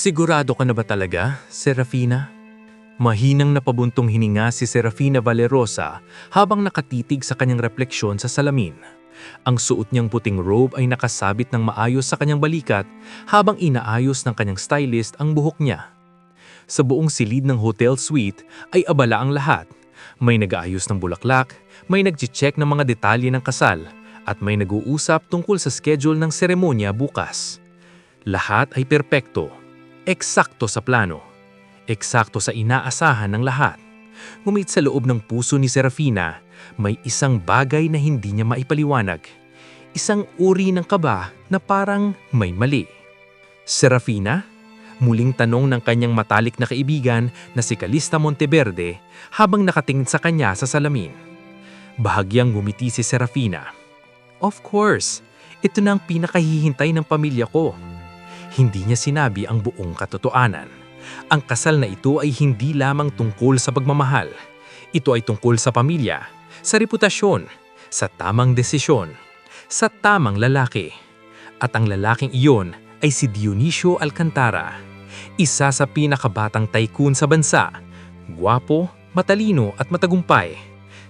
Sigurado ka na ba talaga, Serafina? Mahinang napabuntong hininga si Serafina Valerosa habang nakatitig sa kanyang refleksyon sa salamin. Ang suot niyang puting robe ay nakasabit ng maayos sa kanyang balikat habang inaayos ng kanyang stylist ang buhok niya. Sa buong silid ng hotel suite ay abala ang lahat. May nag-aayos ng bulaklak, may nag-check ng mga detalye ng kasal, at may nag-uusap tungkol sa schedule ng seremonya bukas. Lahat ay perpekto. Eksakto sa plano. Eksakto sa inaasahan ng lahat. Ngunit sa loob ng puso ni Serafina, may isang bagay na hindi niya maipaliwanag. Isang uri ng kaba na parang may mali. Serafina? Muling tanong ng kanyang matalik na kaibigan na si Calista Monteverde habang nakatingin sa kanya sa salamin. Bahagyang ngumiti si Serafina. Of course, ito na ang pinakahihintay ng pamilya ko. Hindi niya sinabi ang buong katotohanan. Ang kasal na ito ay hindi lamang tungkol sa pagmamahal. Ito ay tungkol sa pamilya, sa reputasyon, sa tamang desisyon, sa tamang lalaki. At ang lalaking iyon ay si Dionisio Alcantara, isa sa pinakabatang tycoon sa bansa. Gwapo, matalino at matagumpay.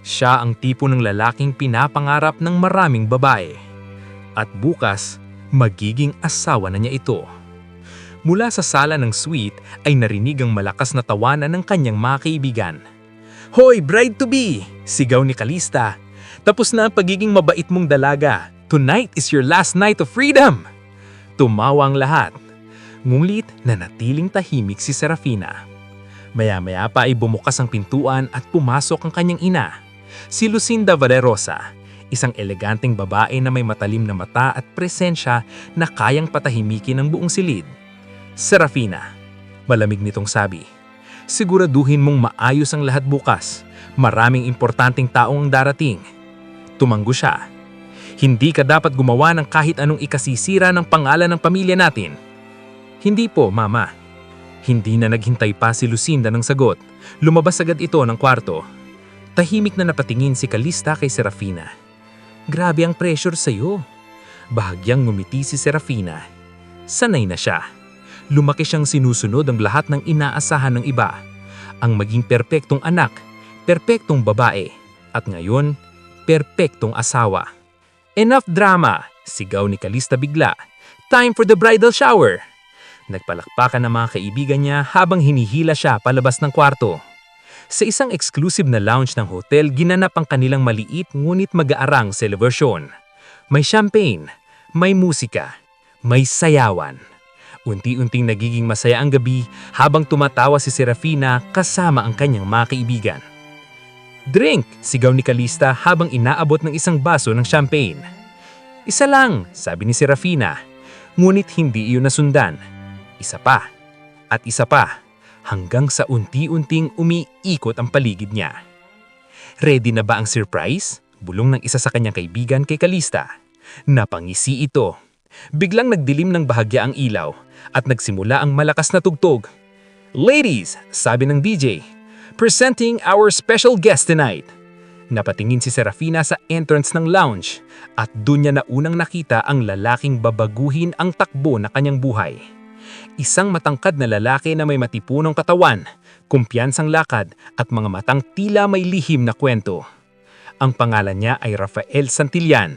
Siya ang tipo ng lalaking pinapangarap ng maraming babae. At bukas, magiging asawa na niya ito. Mula sa sala ng suite ay narinig ang malakas na tawanan ng kanyang mga kaibigan. "Hoy, bride-to-be!" sigaw ni Calista. "Tapos na ang pagiging mabait mong dalaga. Tonight is your last night of freedom!" Tumawa ang lahat. Ngunit nanatiling tahimik si Serafina. Maya-maya pa ay bumukas ang pintuan at pumasok ang kanyang ina, si Lucinda Valerosa. Isang eleganteng babae na may matalim na mata at presensya na kayang patahimikin ang buong silid. "Serafina," malamig nitong sabi, "siguraduhin mong maayos ang lahat bukas. Maraming importanteng taong ang darating." Tumanggo siya. "Hindi ka dapat gumawa ng kahit anong ikasisira ng pangalan ng pamilya natin." "Hindi po, Mama." Hindi na naghintay pa si Lucinda ng sagot. Lumabas agad ito ng kwarto. Tahimik na napatingin si Calista kay Serafina. "Grabe ang pressure sa'yo." Bahagyang ngumiti si Serafina. Sanay na siya. Lumaki siyang sinusunod ang lahat ng inaasahan ng iba. Ang maging perpektong anak, perpektong babae, at ngayon, perpektong asawa. "Enough drama!" sigaw ni Calista bigla. "Time for the bridal shower!" Nagpalakpakan ang mga kaibigan niya habang hinihila siya palabas ng kwarto. Sa isang exclusive na lounge ng hotel, ginanap ang kanilang maliit ngunit mag-aarang selebrasyon. May champagne, may musika, may sayawan. Unti-unting nagiging masaya ang gabi habang tumatawa si Serafina kasama ang kanyang mga kaibigan. "Drink!" sigaw ni Calista habang inaabot ng isang baso ng champagne. "Isa lang," sabi ni Serafina. Ngunit hindi iyon nasundan. Isa pa, at isa pa, hanggang sa unti-unting umiikot ang paligid niya. "Ready na ba ang surprise?" bulong ng isa sa kanyang kaibigan kay Calista. Napangisi ito. Biglang nagdilim ng bahagya ang ilaw at nagsimula ang malakas na tugtog. "Ladies," sabi ng DJ, "presenting our special guest tonight." Napatingin si Serafina sa entrance ng lounge at doon niya na unang nakita ang lalaking babaguhin ang takbo na kanyang buhay. Isang matangkad na lalaki na may matipunong katawan, kumpiyansang lakad at mga matang tila may lihim na kwento. Ang pangalan niya ay Rafael Santillan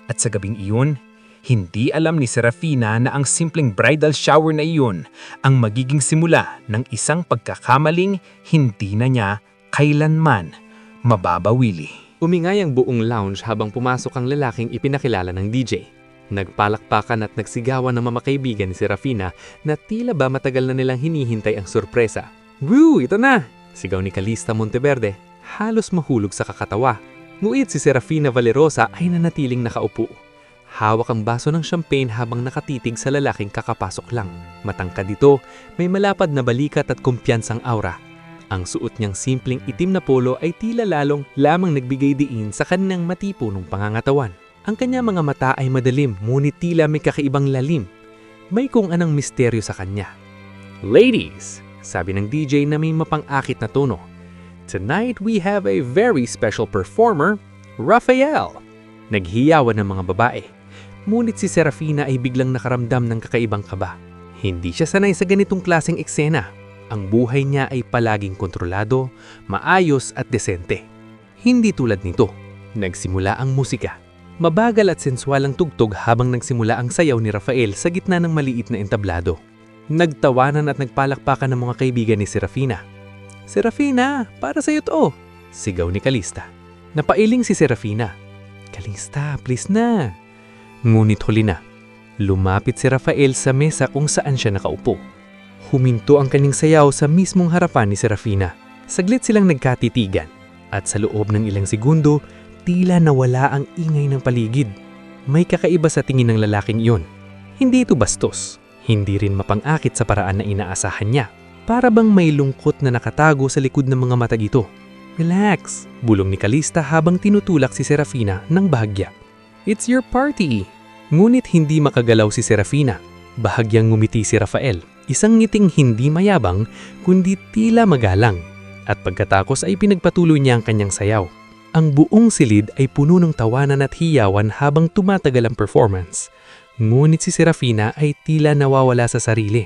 at sa gabing iyon, hindi alam ni Serafina na ang simpleng bridal shower na iyon ang magiging simula ng isang pagkakamaling hindi na niya kailanman mababawili. Umingay ang buong lounge habang pumasok ang lalaking ipinakilala ng DJ. Nagpalakpakan at nagsigawan ng mga kaibigan ni Serafina na tila ba matagal na nilang hinihintay ang sorpresa. "Woo! Ito na!" sigaw ni Calista Monteverde. Halos mahulog sa kakatawa. Ngunit si Serafina Valerosa ay nanatiling nakaupo. Hawak ang baso ng champagne habang nakatitig sa lalaking kakapasok lang. Matangkad dito, may malapad na balikat at kumpiyansang aura. Ang suot niyang simpleng itim na polo ay tila lamang nagbigay diin sa kanyang matipunong pangangatawan. Ang kanyang mga mata ay madilim, ngunit tila may kakaibang lalim. May kung anong misteryo sa kanya. "Ladies," sabi ng DJ na may mapang-akit na tono, "tonight we have a very special performer, Rafael." Naghiyawan ng mga babae. Ngunit si Serafina ay biglang nakaramdam ng kakaibang kaba. Hindi siya sanay sa ganitong klaseng eksena. Ang buhay niya ay palaging kontrolado, maayos at desente. Hindi tulad nito. Nagsimula ang musika. Mabagal at sensual ang tugtog habang nagsimula ang sayaw ni Rafael sa gitna ng maliit na entablado. Nagtawanan at nagpalakpakan ng mga kaibigan ni Serafina. "Serafina, para sa'yo to!" sigaw ni Calista. Napailing si Serafina. "Calista, please na." Ngunit huli na. Lumapit si Rafael sa mesa kung saan siya nakaupo. Huminto ang kanyang sayaw sa mismong harapan ni Serafina. Saglit silang nagkatitigan at sa loob ng ilang segundo, tila nawala ang ingay ng paligid. May kakaiba sa tingin ng lalaking iyon. Hindi ito bastos. Hindi rin mapang-akit sa paraan na inaasahan niya. Para bang may lungkot na nakatago sa likod ng mga mata gito. "Relax," bulong ni Calista habang tinutulak si Serafina ng bahagya. "It's your party." Ngunit hindi makagalaw si Serafina. Bahagyang ngumiti si Rafael. Isang ngiting hindi mayabang, kundi tila magalang. At pagkatapos ay pinagpatuloy niya ang kanyang sayaw. Ang buong silid ay puno ng tawanan at hiyawan habang tumatagal ang performance. Ngunit si Serafina ay tila nawawala sa sarili.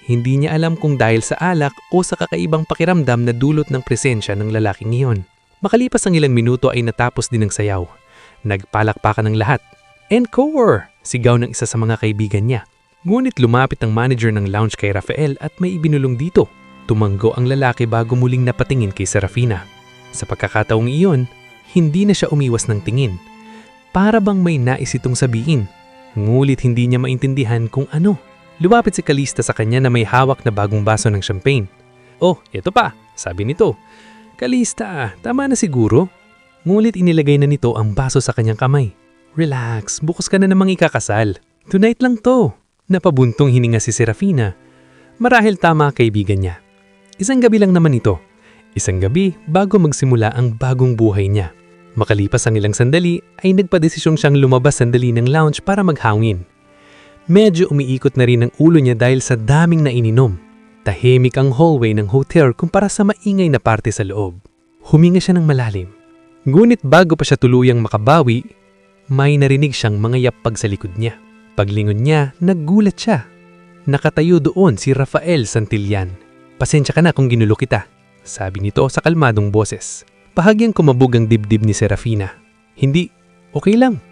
Hindi niya alam kung dahil sa alak o sa kakaibang pakiramdam na dulot ng presensya ng lalaking iyon. Makalipas ang ilang minuto ay natapos din ang sayaw. Nagpalakpakan ng lahat. "Encore!" sigaw ng isa sa mga kaibigan niya. Ngunit lumapit ang manager ng lounge kay Rafael at may ibinulong dito. Tumango ang lalaki bago muling napatingin kay Serafina. Sa pagkakataong iyon, hindi na siya umiwas ng tingin. Para bang may nais itong sabihin. Ngunit hindi niya maintindihan kung ano. Lumapit si Calista sa kanya na may hawak na bagong baso ng champagne. "Oh, ito pa," sabi nito. "Calista, tama na siguro." Ngunit inilagay na nito ang baso sa kanyang kamay. "Relax, bukas ka na namang ikakasal. Tonight lang to." Napabuntong hininga si Serafina. Marahil tama kaibigan niya. Isang gabi lang naman ito. Isang gabi bago magsimula ang bagong buhay niya. Makalipas ang ilang sandali ay nagpadesisyong siyang lumabas sandali ng lounge para maghangin. Medyo umiikot na rin ang ulo niya dahil sa daming naininom. Tahimik ang hallway ng hotel kumpara sa maingay na parte sa loob. Huminga siya ng malalim. Ngunit bago pa siya tuluyang makabawi, may narinig siyang mga yapag sa likod niya. Paglingon niya, naggulat siya. Nakatayo doon si Rafael Santillan. "Pasensya ka na kung ginulo kita," sabi nito sa kalmadong boses. Bahagyang kumabog ang dibdib ni Serafina. "Hindi, okay lang."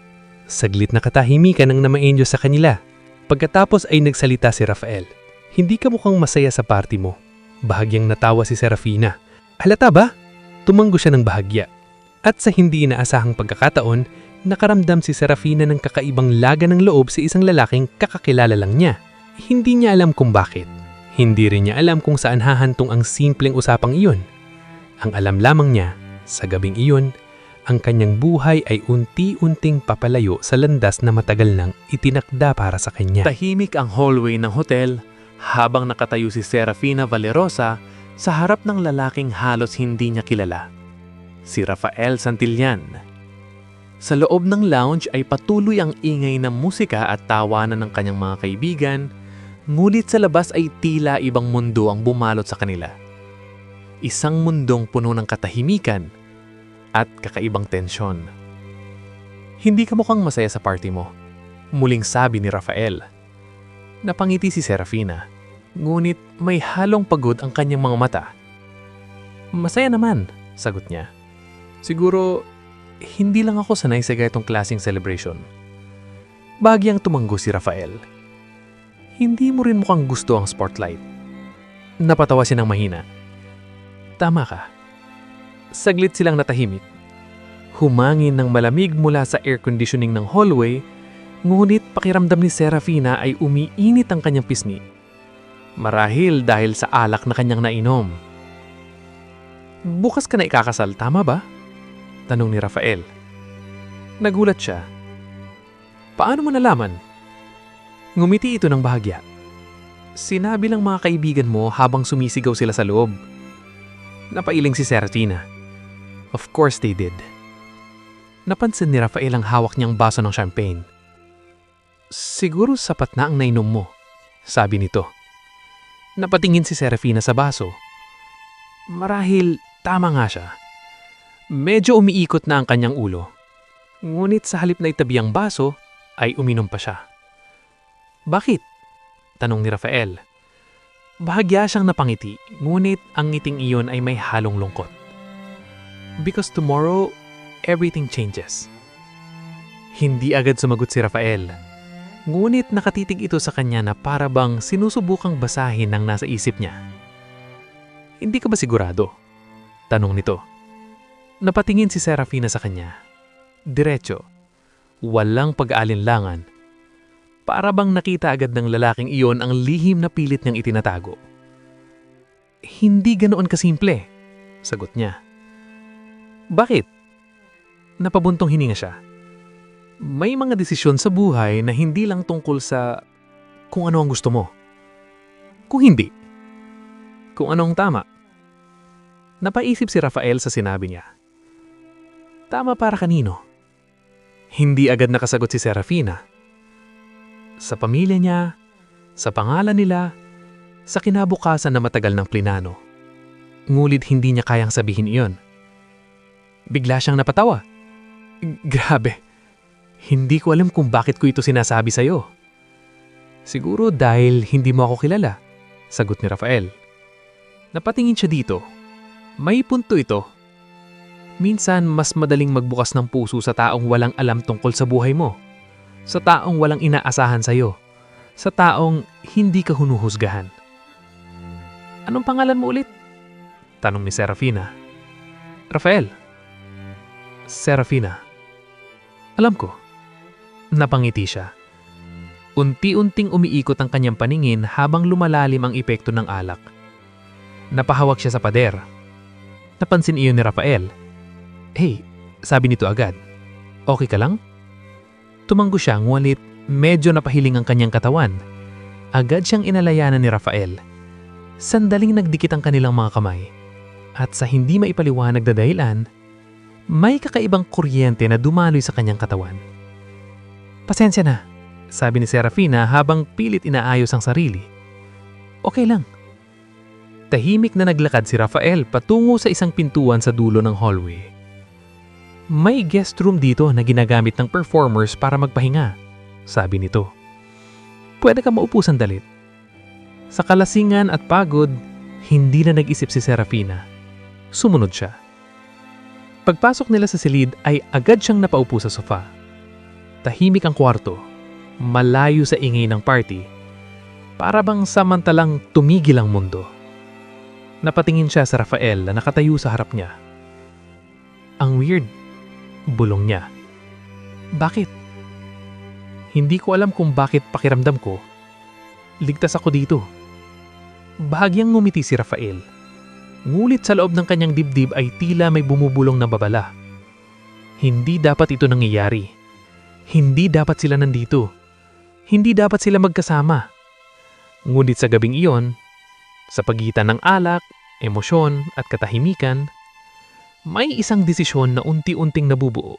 Saglit na katahimikan ang namaenyo sa kanila. Pagkatapos ay nagsalita si Rafael. "Hindi ka mukhang masaya sa party mo." Bahagyang natawa si Serafina. "Halata ba?" Tumanggo siya ng bahagya. At sa hindi inaasahang pagkakataon, nakaramdam si Serafina ng kakaibang laga ng loob sa isang lalaking kakakilala lang niya. Hindi niya alam kung bakit. Hindi rin niya alam kung saan hahantong ang simpleng usapang iyon. Ang alam lamang niya, sa gabing iyon, ang kanyang buhay ay unti-unting papalayo sa landas na matagal nang itinakda para sa kanya. Tahimik ang hallway ng hotel habang nakatayo si Serafina Valerosa sa harap ng lalaking halos hindi niya kilala. Si Rafael Santillan. Sa loob ng lounge ay patuloy ang ingay ng musika at tawanan ng kanyang mga kaibigan, ngunit sa labas ay tila ibang mundo ang bumalot sa kanila. Isang mundong puno ng katahimikan at kakaibang tensyon. "Hindi ka mukhang masaya sa party mo," muling sabi ni Rafael. Napangiti si Serafina, ngunit may halong pagod ang kanyang mga mata. "Masaya naman," sagot niya. "Siguro, hindi lang ako sanay sa ganitong klaseng celebration." Bahagyang tumanggo si Rafael. "Hindi mo rin mukhang gusto ang spotlight." Napatawa siya ng mahina. "Tama ka." Saglit silang natahimik. Humangin ng malamig mula sa air conditioning ng hallway, ngunit pakiramdam ni Serafina ay umiinit ang kanyang pisngi. Marahil dahil sa alak na kanyang nainom. "Bukas ka na ikakasal, tama ba?" tanong ni Rafael. Nagulat siya. "Paano mo nalaman?" Ngumiti ito ng bahagya. "Sinabi lang mga kaibigan mo habang sumisigaw sila sa loob." Napailing si Serafina. "Of course they did." Napansin ni Rafael ang hawak niyang baso ng champagne. "Siguro sapat na ang nainom mo," sabi nito. Napatingin si Serafina sa baso. Marahil tama nga siya. Medyo umiikot na ang kanyang ulo. Ngunit sa halip na itabi ang baso, ay uminom pa siya. "Bakit?" Tanong ni Rafael. Bahagya siyang napangiti, ngunit ang ngiting iyon ay may halong lungkot. Because tomorrow, everything changes. Hindi agad sumagot si Rafael. Ngunit nakatitig ito sa kanya na para bang sinusubukang basahin ang nasa isip niya. Hindi ka ba sigurado? Tanong nito. Napatingin si Serafina sa kanya. Diretso. Walang pag-aalinlangan. Para bang nakita agad ng lalaking iyon ang lihim na pilit niyang itinatago. Hindi ganoon kasimple, sagot niya. Bakit? Napabuntong hininga siya. May mga desisyon sa buhay na hindi lang tungkol sa kung ano ang gusto mo. Kung hindi, kung ano ang tama. Napaisip si Rafael sa sinabi niya. Tama para kanino? Hindi agad nakasagot si Serafina. Sa pamilya niya, sa pangalan nila, sa kinabukasan na matagal ng plinano. Ngulit hindi niya kayang sabihin iyon. Bigla siyang napatawa. Grabe, hindi ko alam kung bakit ko ito sinasabi sa'yo. Siguro dahil hindi mo ako kilala, sagot ni Rafael. Napatingin siya dito. May punto ito. Minsan mas madaling magbukas ng puso sa taong walang alam tungkol sa buhay mo. Sa taong walang inaasahan sa'yo. Sa taong hindi ka hunuhusgahan. Anong pangalan mo ulit? Tanong ni Serafina. Rafael. Serafina. Alam ko. Napangiti siya. Unti-unting umiikot ang kanyang paningin habang lumalalim ang epekto ng alak. Napahawak siya sa pader. Napansin iyon ni Rafael. Hey, sabi nito agad. Okay ka lang? Tumanggo siya ngunit medyo napahiling ang kanyang katawan. Agad siyang inalayanan ni Rafael. Sandaling nagdikit ang kanilang mga kamay. At sa hindi maipaliwanag na dahilan, may kakaibang kuryente na dumaloy sa kanyang katawan. Pasensya na, sabi ni Serafina habang pilit inaayos ang sarili. Okay lang. Tahimik na naglakad si Rafael patungo sa isang pintuan sa dulo ng hallway. May guest room dito na ginagamit ng performers para magpahinga, sabi nito. Pwede ka maupo sandalit. Sa kalasingan at pagod, hindi na nag-isip si Serafina. Sumunod siya. Pagpasok nila sa silid ay agad siyang napaupo sa sofa. Tahimik ang kwarto, malayo sa ingay ng party, para bang samantalang tumigil ang mundo. Napatingin siya sa Rafael na nakatayo sa harap niya. Ang weird. Bulong niya. Bakit? Hindi ko alam kung bakit pakiramdam ko. Ligtas ako dito. Bahagyang ngumiti si Rafael. Ngulit sa loob ng kanyang dibdib ay tila may bumubulong na babala. Hindi dapat ito nangyayari. Hindi dapat sila nandito. Hindi dapat sila magkasama. Ngunit sa gabing iyon, sa pagitan ng alak, emosyon at katahimikan, may isang desisyon na unti-unting nabubuo.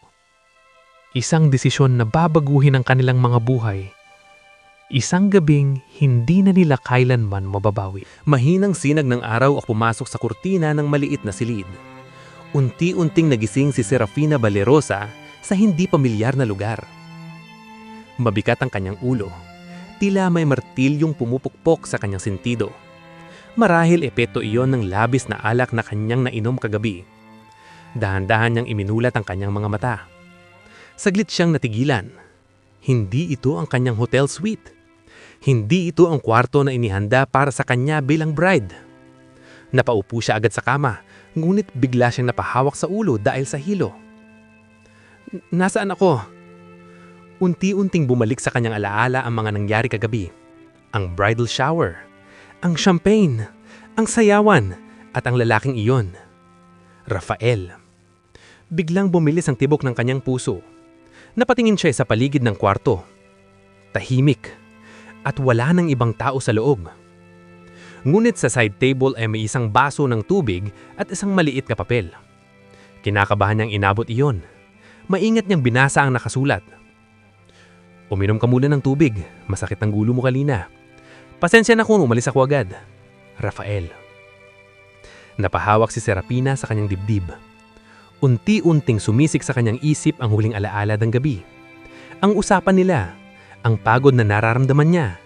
Isang desisyon na babaguhin ang kanilang mga buhay. Isang gabing hindi na nila kailanman mababawi. Mahinang sinag ng araw ang pumasok sa kurtina ng maliit na silid. Unti-unting nagising si Serafina Valerosa sa hindi pamilyar na lugar. Mabigat ang kanyang ulo. Tila may martilyong pumupukpok sa kanyang sentido. Marahil epekto iyon ng labis na alak na kanyang nainom kagabi. Dahan-dahan niyang iminulat ang kanyang mga mata. Saglit siyang natigilan. Hindi ito ang kanyang hotel suite. Hindi ito ang kwarto na inihanda para sa kanya bilang bride. Napaupo siya agad sa kama, ngunit bigla siyang napahawak sa ulo dahil sa hilo. Nasaan ako? Unti-unting bumalik sa kanyang alaala ang mga nangyari kagabi. Ang bridal shower, ang champagne, ang sayawan, at ang lalaking iyon. Rafael. Biglang bumilis ang tibok ng kanyang puso. Napatingin siya sa paligid ng kwarto. Tahimik. At wala nang ibang tao sa loob. Ngunit sa side table ay may isang baso ng tubig at isang maliit na papel. Kinakabahan niyang inabot iyon. Maingat niyang binasa ang nakasulat. Uminom ka muna ng tubig. Masakit ang gulo mo kanina. Pasensya na kung umalis ako agad. Rafael. Napahawak si Serafina sa kanyang dibdib. Unti-unting sumisik sa kanyang isip ang huling alaala ng gabi. Ang usapan nila, ang pagod na nararamdaman niya,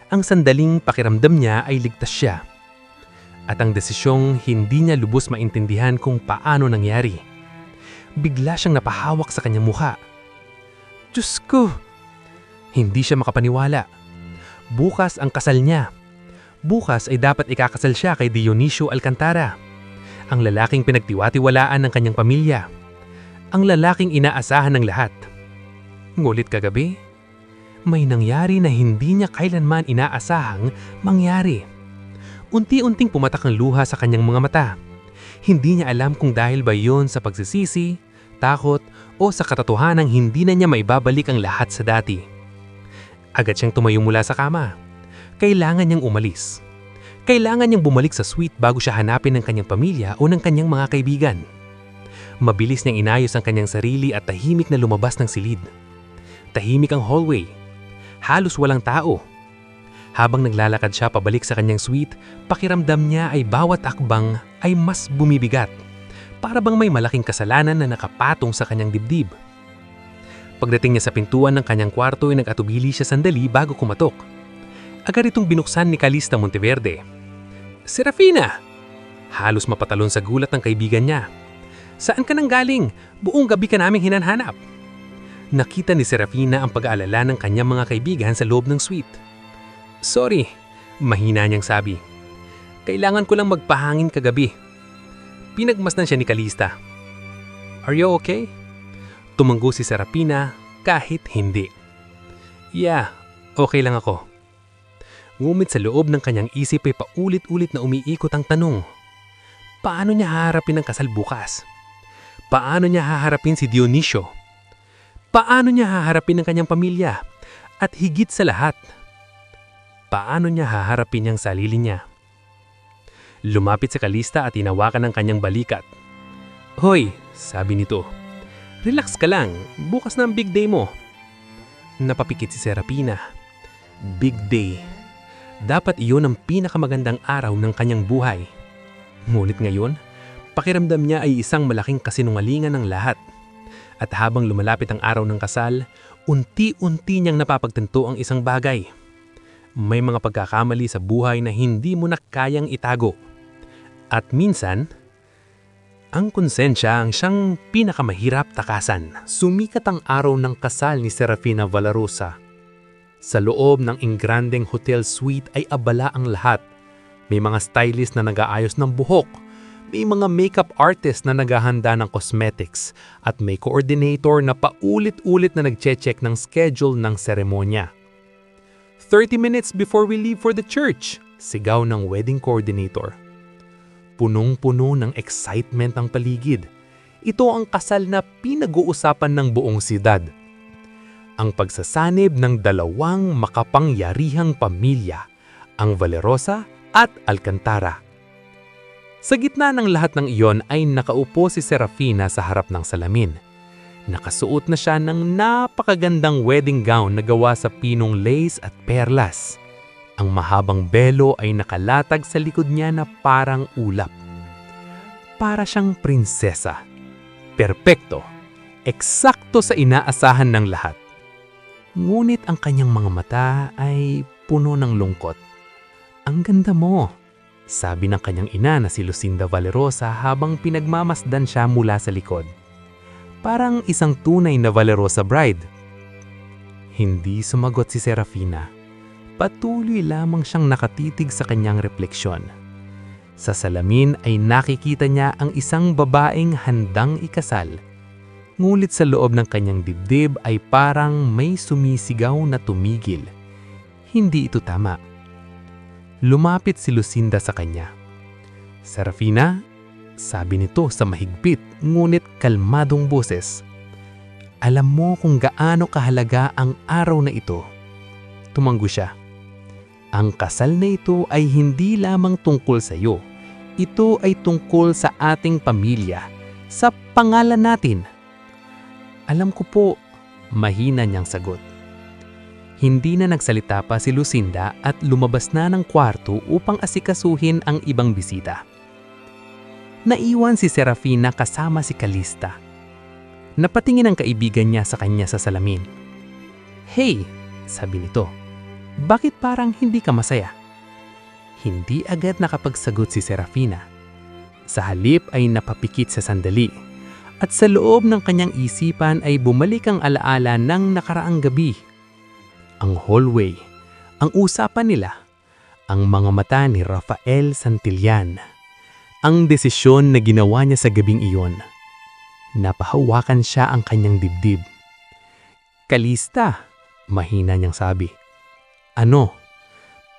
Ang sandaling pakiramdam niya ay ligtas siya. At ang desisyong hindi niya lubos maintindihan kung paano nangyari. Bigla siyang napahawak sa kanyang mukha. Diyos ko! Hindi siya makapaniwala. Bukas ang kasal niya. Bukas ay dapat ikakasal siya kay Dionisio Alcantara, ang lalaking pinagtiwatiwalaan ng kanyang pamilya. Ang lalaking inaasahan ng lahat. Ngulit kagabi, may nangyari na hindi niya kailanman inaasahang mangyari. Unti-unting pumatak ang luha sa kanyang mga mata. Hindi niya alam kung dahil ba yon sa pagsisisi, takot, o sa katotohanang hindi na niya maibabalik ang lahat sa dati. Agad siyang tumayo mula sa kama. Kailangan niyang umalis. Kailangan niyang bumalik sa suite bago siya hanapin ng kanyang pamilya o ng kanyang mga kaibigan. Mabilis niyang inayos ang kanyang sarili at tahimik na lumabas ng silid. Tahimik ang hallway. Halos walang tao. Habang naglalakad siya pabalik sa kanyang suite, pakiramdam niya ay bawat akbang ay mas bumibigat. Para bang may malaking kasalanan na nakapatong sa kanyang dibdib. Pagdating niya sa pintuan ng kanyang kwarto ay nag-atubili siya sandali bago kumatok. Agad itong binuksan ni Calista Monteverde. Serafina! Halos mapatalon sa gulat ng kaibigan niya. Saan ka nang galing? Buong gabi ka naming hinanhanap. Nakita ni Serafina ang pag-aalala ng kanyang mga kaibigan sa loob ng suite. Sorry, mahina niyang sabi. Kailangan ko lang magpahangin kagabi. Pinagmasdan siya ni Calista. Are you okay? Tumanggo si Serafina kahit hindi. Yeah, okay lang ako. Ngumit sa loob ng kanyang isip ay paulit-ulit na umiikot ang tanong. Paano niya haharapin ang kasal bukas? Paano niya haharapin si Dionisio? Paano niya haharapin ang kanyang pamilya? At higit sa lahat, paano niya haharapin ang sarili niya? Lumapit sa Calista at hinawakan ang kanyang balikat. Hoy, sabi nito. Relax ka lang, bukas na ang big day mo. Napapikit si Serafina. Big day. Dapat iyon ang pinakamagandang araw ng kanyang buhay. Ngunit ngayon, pakiramdam niya ay isang malaking kasinungalingan ng lahat. At habang lumalapit ang araw ng kasal, unti-unti niyang napapagtanto ang isang bagay. May mga pagkakamali sa buhay na hindi mo na kayang itago. At minsan, ang konsensya ang siyang pinakamahirap takasan. Sumikat ang araw ng kasal ni Serafina Valarosa. Sa loob ng ingrandeng hotel suite ay abala ang lahat. May mga stylist na nag-aayos ng buhok, may mga makeup artist na naghahanda ng cosmetics, at may coordinator na paulit-ulit na nagche-check ng schedule ng seremonya. 30 minutes before we leave for the church, sigaw ng wedding coordinator. Punong-puno ng excitement ang paligid. Ito ang kasal na pinag-uusapan ng buong siyudad. Ang pagsasanib ng dalawang makapangyarihang pamilya, ang Valarosa at Alcantara. Sa gitna ng lahat ng iyon ay nakaupo si Serafina sa harap ng salamin. Nakasuot na siya ng napakagandang wedding gown na gawa sa pinong lace at perlas. Ang mahabang belo ay nakalatag sa likod niya na parang ulap. Para siyang prinsesa. Perpekto. Eksakto sa inaasahan ng lahat. Ngunit ang kanyang mga mata ay puno ng lungkot. Ang ganda mo, sabi ng kanyang ina na si Lucinda Valarosa habang pinagmamasdan siya mula sa likod. Parang isang tunay na Valarosa bride. Hindi sumagot si Serafina. Patuloy lamang siyang nakatitig sa kanyang refleksyon. Sa salamin ay nakikita niya ang isang babaeng handang ikasal. Ngulit sa loob ng kanyang dibdib ay parang may sumisigaw na tumigil. Hindi ito tama. Lumapit si Lucinda sa kanya. Serafina, sabi nito sa mahigpit ngunit kalmadong boses. Alam mo kung gaano kahalaga ang araw na ito. Tumanggo siya. Ang kasal na ito ay hindi lamang tungkol sa iyo. Ito ay tungkol sa ating pamilya, sa pangalan natin. Alam ko po, mahina niyang sagot. Hindi na nagsalita pa si Lucinda at lumabas na ng kwarto upang asikasuhin ang ibang bisita. Naiwan si Serafina kasama si Calista. Napatingin ang kaibigan niya sa kanya sa salamin. Hey, sabi nito, Bakit parang hindi ka masaya? Hindi agad nakapagsagot si Serafina. Sa halip ay napapikit sa sandali. At sa loob ng kanyang isipan ay bumalik ang alaala ng nakaraang gabi. Ang hallway, ang usapan nila, ang mga mata ni Rafael Santillan. Ang desisyon na ginawa niya sa gabing iyon. Napahawakan siya ang kanyang dibdib. "Kalista," mahina niyang sabi. "Ano?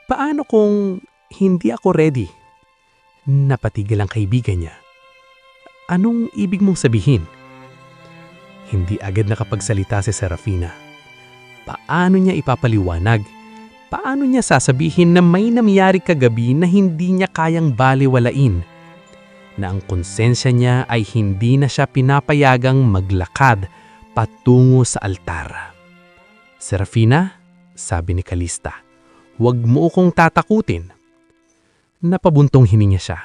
Paano kung hindi ako ready?" Napatigil ang kaibigan niya. "Anong ibig mong sabihin?" Hindi agad nakapagsalita si Serafina. Paano niya ipapaliwanag? Paano niya sasabihin na may nangyari kagabi na hindi niya kayang balewalain? Na ang konsensya niya ay hindi na siya pinapayagang maglakad patungo sa altar. "Serafina," sabi ni Kalista, "huwag mo akong tatakutin." Napabuntong hininga siya.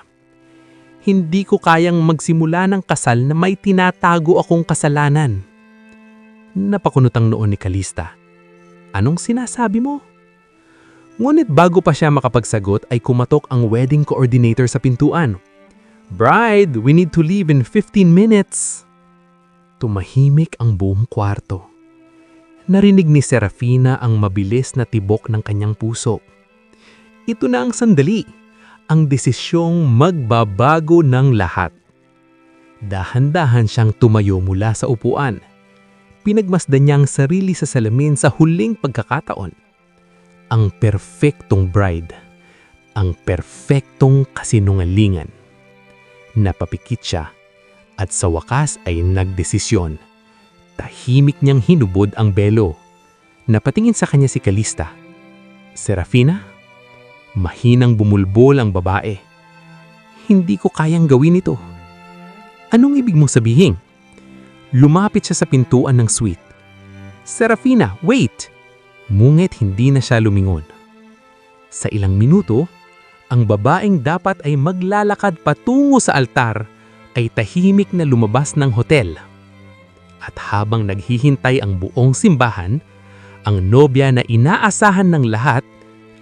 "Hindi ko kayang magsimula ng kasal na may tinatago akong kasalanan." Napakunot ang noon ni Kalista. "Anong sinasabi mo?" Ngunit bago pa siya makapagsagot ay kumatok ang wedding coordinator sa pintuan. "Bride, we need to leave in 15 minutes." Tumahimik ang buong kwarto. Narinig ni Serafina ang mabilis na tibok ng kanyang puso. Ito na ang sandali, ang desisyong magbabago ng lahat. Dahan-dahan siyang tumayo mula sa upuan. Pinagmasdan niya ang sarili sa salamin sa huling pagkakataon. Ang perfectong bride, ang perfectong kasinungalingan. Napapikit siya at sa wakas ay nagdesisyon. Tahimik niyang hinubod ang belo. Napatingin sa kanya si Kalista. "Serafina?" Mahinang bumulbol ang babae. "Hindi ko kayang gawin ito." "Anong ibig mong sabihin?" Lumapit siya sa pintuan ng suite. "Serafina, wait!" Ngunit hindi na siya lumingon. Sa ilang minuto, ang babaeng dapat ay maglalakad patungo sa altar ay tahimik na lumabas ng hotel. At habang naghihintay ang buong simbahan, ang nobya na inaasahan ng lahat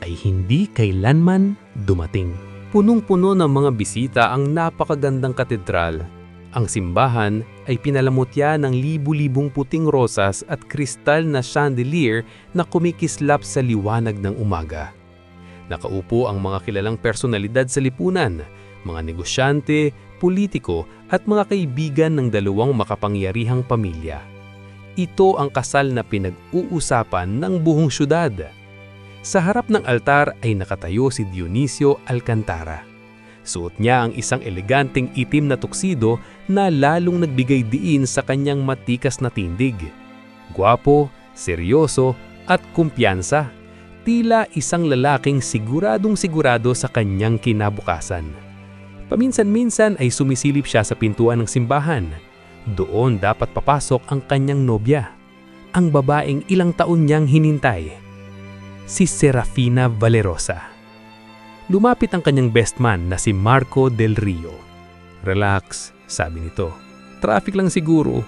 ay hindi kailanman dumating. Punong-puno ng mga bisita ang napakagandang katedral. Ang simbahan ay pinalamutya ng libu-libong puting rosas at kristal na chandelier na kumikislap sa liwanag ng umaga. Nakaupo ang mga kilalang personalidad sa lipunan, mga negosyante, politiko at mga kaibigan ng dalawang makapangyarihang pamilya. Ito ang kasal na pinag-uusapan ng buong syudad. Sa harap ng altar ay nakatayo si Dionisio Alcantara. Suot niya ang isang eleganteng itim na tuksido na lalong nagbigay diin sa kanyang matikas na tindig. Gwapo, seryoso at kumpiyansa. Tila isang lalaking siguradong-sigurado sa kanyang kinabukasan. Paminsan-minsan ay sumisilip siya sa pintuan ng simbahan. Doon dapat papasok ang kanyang nobya, ang babaeng ilang taon niyang hinintay, si Serafina Valerosa. Lumapit ang kanyang best man na si Marco Del Rio. "Relax," sabi nito. "Traffic lang siguro."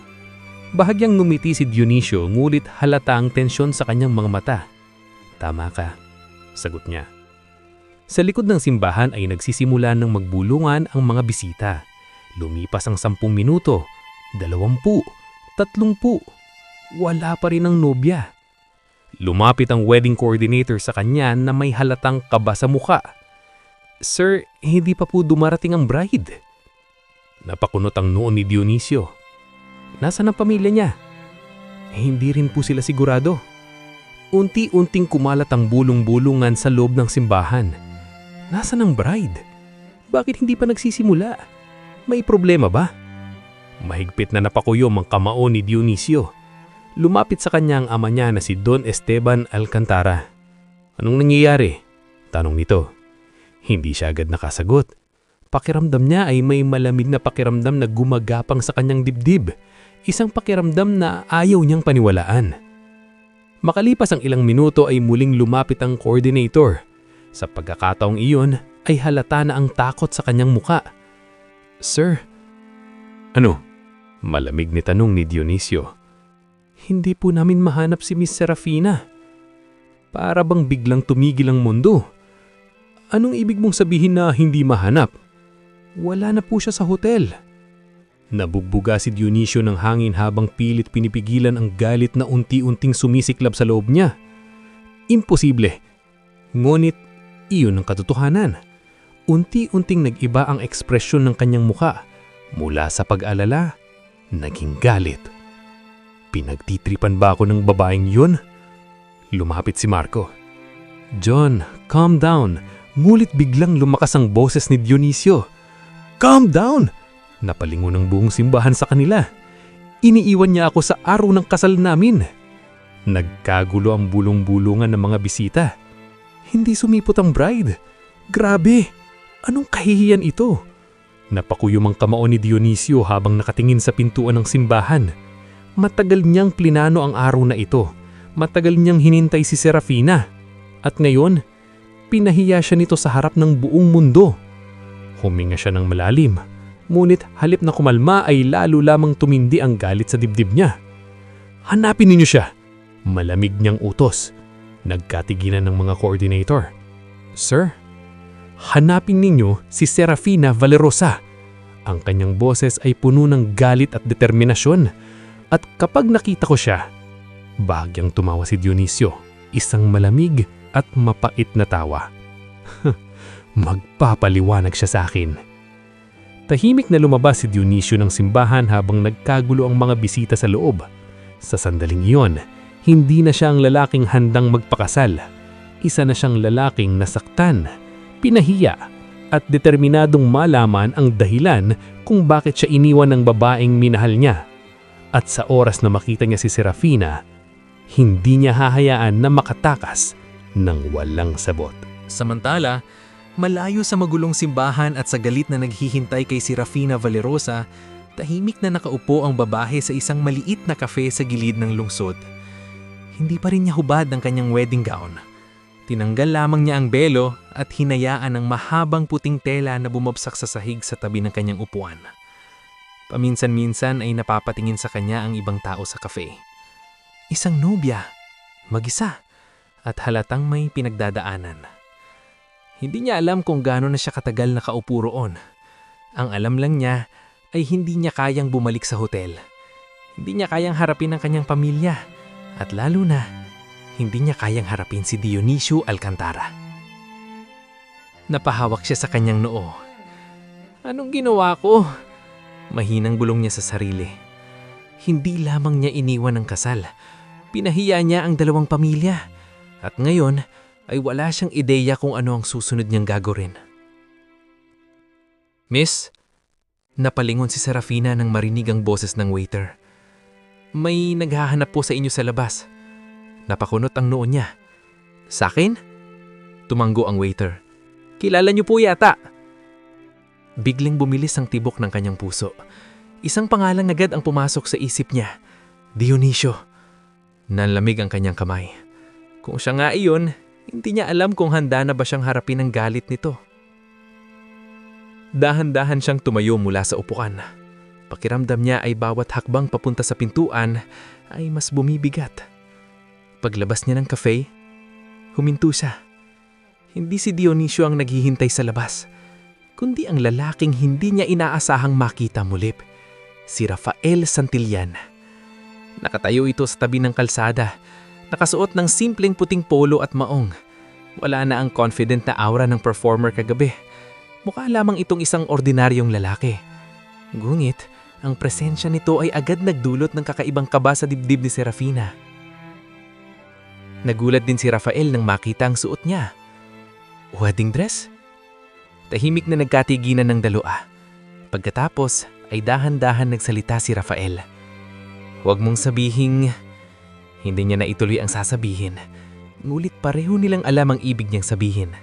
Bahagyang ngumiti si Dionisio ngulit halata ang tensyon sa kanyang mga mata. "Tama ka," sagot niya. Sa likod ng simbahan ay nagsisimula ng magbulungan ang mga bisita. Lumipas ang 10 minuto, 20, 30. Wala pa rin ang nobya. Lumapit ang wedding coordinator sa kanya na may halatang kaba sa muka. "Sir, hindi pa po dumarating ang bride." Napakunot ang noo ni Dionisio. "Nasaan ang pamilya niya?" Hindi rin po sila sigurado. Unti-unting kumalat ang bulong-bulungan sa loob ng simbahan. Nasaan ang bride? Bakit hindi pa nagsisimula? May problema ba? Mahigpit na napakuyom ang kamao ni Dionisio. Lumapit sa kanya ang ama niya na si Don Esteban Alcantara. "Anong nangyayari?" tanong nito. Hindi siya agad nakasagot. Pakiramdam niya ay may malamig na pakiramdam na gumagapang sa kanyang dibdib. Isang pakiramdam na ayaw niyang paniwalaan. Makalipas ang ilang minuto ay muling lumapit ang coordinator. Sa pagkakataong iyon ay halata na ang takot sa kanyang muka. "Sir." "Ano?" malamig ni tanong ni Dionisio. "Hindi po namin mahanap si Miss Serafina." Para bang biglang tumigil ang mundo. Anong ibig mong sabihin na hindi mahanap? Wala na po siya sa hotel. Nabugbuga si Dionisio ng hangin habang pilit pinipigilan ang galit na unti-unting sumisiklab sa loob niya. Imposible. Ngunit iyon ang katotohanan. Unti-unting nag-iba ang ekspresyon ng kanyang muka. Mula sa pag-alala, naging galit. Pinagtitripan ba ako ng babaeng yun? Lumapit si Marco. John, calm down. Ngulit biglang lumakas ang boses ni Dionisio. Calm down! Napalingon ang buong simbahan sa kanila. Iniiwan niya ako sa araw ng kasal namin. Nagkagulo ang bulong-bulungan ng mga bisita. Hindi sumipot ang bride. Grabe! Anong kahihiyan ito? Napakuyom ang kamao ni Dionisio habang nakatingin sa pintuan ng simbahan. Matagal niyang plinano ang araw na ito. Matagal niyang hinintay si Serafina. At ngayon, pinahiya siya nito sa harap ng buong mundo. Huminga siya ng malalim. Ngunit halip na kumalma ay lalo lamang tumindi ang galit sa dibdib niya. Hanapin ninyo siya. Malamig niyang utos. Nagkatigilan ng mga coordinator. Sir, hanapin ninyo si Serafina Valerosa. Ang kanyang boses ay puno ng galit at determinasyon. At kapag nakita ko siya, bahagyang tumawa si Dionisio, isang malamig at mapait na tawa. Magpapaliwanag siya sa akin. Tahimik na lumabas si Dionisio ng simbahan habang nagkagulo ang mga bisita sa loob. Sa sandaling iyon, hindi na siya ang lalaking handang magpakasal. Isa na siyang lalaking nasaktan, pinahiya, at determinadong malaman ang dahilan kung bakit siya iniwan ng babaeng minahal niya. At sa oras na makita niya si Serafina, hindi niya hahayaan na makatakas ng walang sabot. Samantala, malayo sa magulong simbahan at sa galit na naghihintay kay Serafina Valerosa, tahimik na nakaupo ang babae sa isang maliit na kafe sa gilid ng lungsod. Hindi pa rin niya hubad ang kanyang wedding gown. Tinanggal lamang niya ang belo at hinayaan ang mahabang puting tela na bumabsak sa sahig sa tabi ng kanyang upuan. Paminsan-minsan ay napapatingin sa kanya ang ibang tao sa kafe. Isang nobya, mag-isa, at halatang may pinagdadaanan. Hindi niya alam kung gaano na siya katagal nakaupo roon. Ang alam lang niya ay hindi niya kayang bumalik sa hotel. Hindi niya kayang harapin ang kanyang pamilya. At lalo na, hindi niya kayang harapin si Dionisio Alcantara. Napahawak siya sa kanyang noo. Anong ginawa ko? Mahinang bulong niya sa sarili. Hindi lamang niya iniwan ang kasal. Pinahiya niya ang dalawang pamilya. At ngayon, ay wala siyang ideya kung ano ang susunod niyang gagawin. Miss, napalingon si Serafina nang marinig ang boses ng waiter. May naghahanap po sa inyo sa labas. Napakunot ang noo niya. Sa akin? Tumanggo ang waiter. Kilala niyo po yata. Bigling bumilis ang tibok ng kanyang puso. Isang pangalan agad ang pumasok sa isip niya. Dionisio. Nanlamig ang kanyang kamay. Kung siya nga iyon, hindi niya alam kung handa na ba siyang harapin ang galit nito. Dahan-dahan siyang tumayo mula sa upuan. Pakiramdam niya ay bawat hakbang papunta sa pintuan ay mas bumibigat. Paglabas niya ng cafe, huminto siya. Hindi si Dionisio ang naghihintay sa labas, kundi ang lalaking hindi niya inaasahang makita muli, si Rafael Santillan. Nakatayo ito sa tabi ng kalsada, nakasuot ng simpleng puting polo at maong. Wala na ang confident na aura ng performer kagabi. Mukha lamang itong isang ordinaryong lalaki. Ngunit, ang presensya nito ay agad nagdulot ng kakaibang kaba sa dibdib ni Serafina. Nagulat din si Rafael nang makita ang suot niya. Wedding dress? Tahimik na nagkatiginan ng dalawa. Pagkatapos ay dahan-dahan nagsalita si Rafael. Huwag mong sabihing... Hindi niya na ituloy ang sasabihin. Ngulit pareho nilang alam ang ibig niyang sabihin.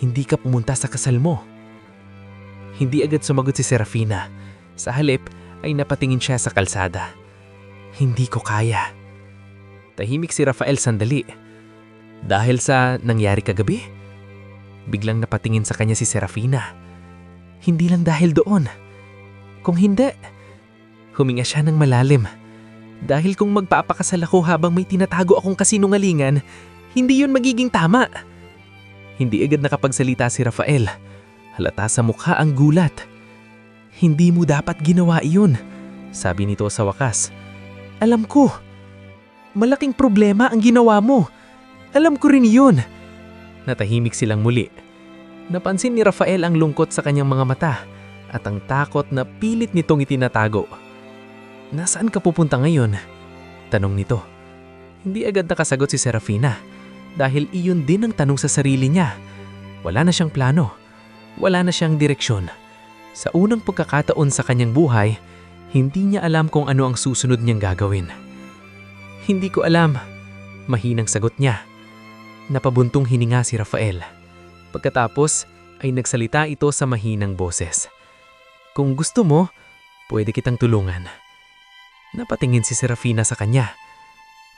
Hindi ka pumunta sa kasal mo. Hindi agad sumagot si Serafina. Sa halip ay napatingin siya sa kalsada. Hindi ko kaya. Tahimik si Rafael sandali. Dahil sa nangyari kagabi? Biglang napatingin sa kanya si Serafina. Hindi lang dahil doon. Kung hindi, huminga siya ng malalim. Dahil kung magpapakasal ako habang may tinatago akong kasinungalingan, Hindi yun magiging tama. Hindi agad nakapagsalita si Rafael. Halata sa mukha ang gulat. Hindi mo dapat ginawa iyon, sabi nito sa wakas. Alam ko. Malaking problema ang ginawa mo. Alam ko rin iyon. Natahimik silang muli. Napansin ni Rafael ang lungkot sa kanyang mga mata at ang takot na pilit nitong itinatago. Nasaan ka pupunta ngayon? Tanong nito. Hindi agad nakasagot si Serafina dahil iyon din ang tanong sa sarili niya. Wala na siyang plano. Wala na siyang direksyon. Sa unang pagkakataon sa kanyang buhay, hindi niya alam kung ano ang susunod niyang gagawin. Hindi ko alam. Mahinang sagot niya. Napabuntong hininga si Rafael. Pagkatapos ay nagsalita ito sa mahinang boses. Kung gusto mo, pwede kitang tulungan. Napatingin si Serafina sa kanya.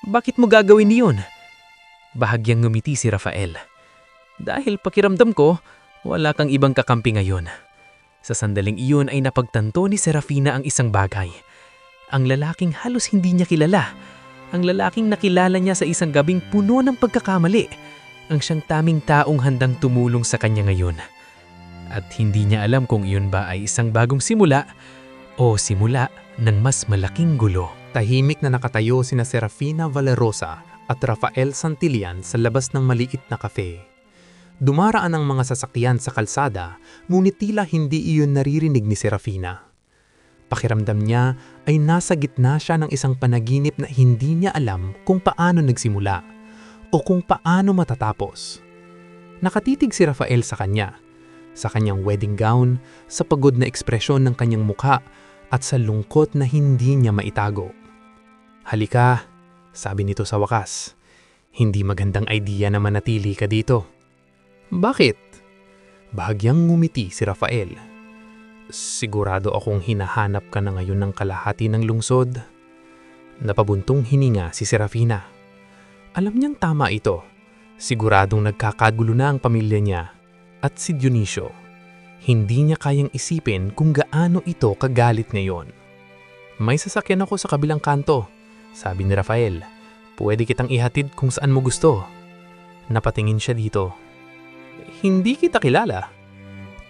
Bakit mo gagawin iyon? Bahagyang ngumiti si Rafael. Dahil pakiramdam ko, wala kang ibang kakampi ngayon. Sa sandaling iyon ay napagtanto ni Serafina ang isang bagay. Ang lalaking halos hindi niya kilala. Ang lalaking nakilala niya sa isang gabing puno ng pagkakamali. Ang siyang taming taong handang tumulong sa kanya ngayon. At hindi niya alam kung iyon ba ay isang bagong simula o simula ng mas malaking gulo. Tahimik na nakatayo sina Serafina Valerosa at Rafael Santillan sa labas ng maliit na kafe. Dumaraan ang mga sasakyan sa kalsada, ngunit tila hindi iyon naririnig ni Serafina. Pakiramdam niya ay nasa gitna siya ng isang panaginip na hindi niya alam kung paano nagsimula o kung paano matatapos. Nakatitig si Rafael sa kanyang wedding gown, sa pagod na ekspresyon ng kanyang mukha at sa lungkot na hindi niya maitago. Halika, sabi nito sa wakas. Hindi magandang idea na manatili ka dito. Bakit? Bahagyang ngumiti si Rafael. Sigurado akong hinahanap ka na ngayon ng kalahati ng lungsod. Napabuntong hininga si Serafina. Alam niyang tama ito. Siguradong nagkakagulo na ang pamilya niya at si Dionisio. Hindi niya kayang isipin kung gaano ito kagalit ngayon. May sasakyan ako sa kabilang kanto, sabi ni Rafael. Pwede kitang ihatid kung saan mo gusto. Napatingin siya dito. Hindi kita kilala.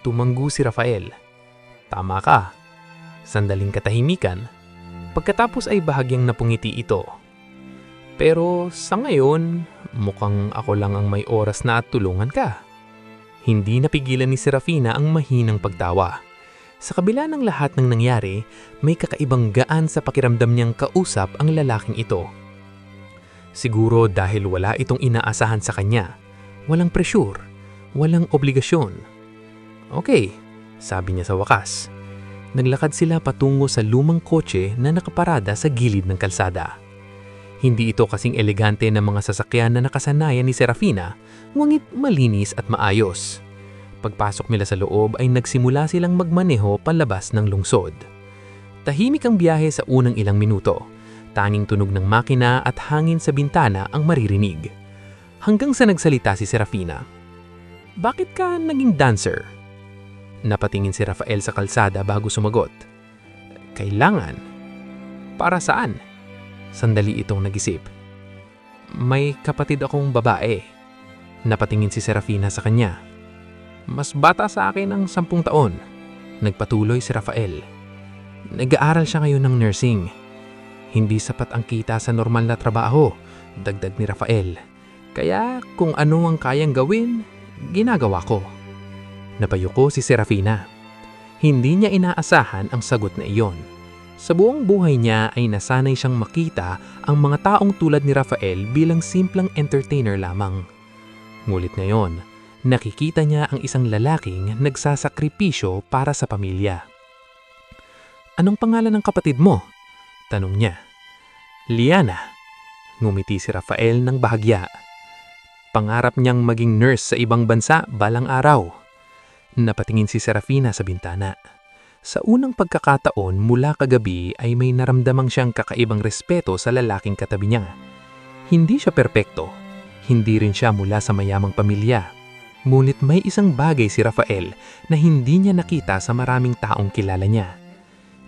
Tumanggu si Rafael. Tama ka. Sandaling katahimikan. Pagkatapos ay bahagyang napungiti ito. Pero sa ngayon, mukhang ako lang ang may oras na at tulungan ka. Hindi napigilan ni Serafina ang mahinang pagtawa. Sa kabila ng lahat ng nangyari, may kakaibang gaan sa pakiramdam niyang kausap ang lalaking ito. Siguro dahil wala itong inaasahan sa kanya. Walang presyur. Walang obligasyon. Okay, sabi niya sa wakas. Naglakad sila patungo sa lumang kotse na nakaparada sa gilid ng kalsada. Hindi ito kasing elegante ng mga sasakyan na nakasanayan ni Serafina, ngunit malinis at maayos. Pagpasok nila sa loob ay nagsimula silang magmaneho palabas ng lungsod. Tahimik ang biyahe sa unang ilang minuto. Tanging tunog ng makina at hangin sa bintana ang maririnig. Hanggang sa nagsalita si Serafina. Bakit ka naging dancer? Napatingin si Rafael sa kalsada bago sumagot. Kailangan? Para saan? Sandali itong nag-isip. May kapatid akong babae. Napatingin si Serafina sa kanya. Mas bata sa akin ng 10 taon. Nagpatuloy si Rafael. Nag-aaral siya ngayon ng nursing. Hindi sapat ang kita sa normal na trabaho, dagdag ni Rafael. Kaya kung ano ang kayang gawin, ginagawa ko. Napayuko si Serafina. Hindi niya inaasahan ang sagot na iyon. Sa buong buhay niya ay nasanay siyang makita ang mga taong tulad ni Rafael bilang simpleng entertainer lamang. Ngunit ngayon, nakikita niya ang isang lalaking nagsasakripisyo para sa pamilya. Anong pangalan ng kapatid mo? Tanong niya. Liana. Ngumiti si Rafael ng bahagya. Pangarap niyang maging nurse sa ibang bansa balang araw. Napatingin si Serafina sa bintana. Sa unang pagkakataon mula kagabi ay may naramdamang siyang kakaibang respeto sa lalaking katabi niya. Hindi siya perpekto. Hindi rin siya mula sa mayamang pamilya. Ngunit may isang bagay si Rafael na hindi niya nakita sa maraming taong kilala niya.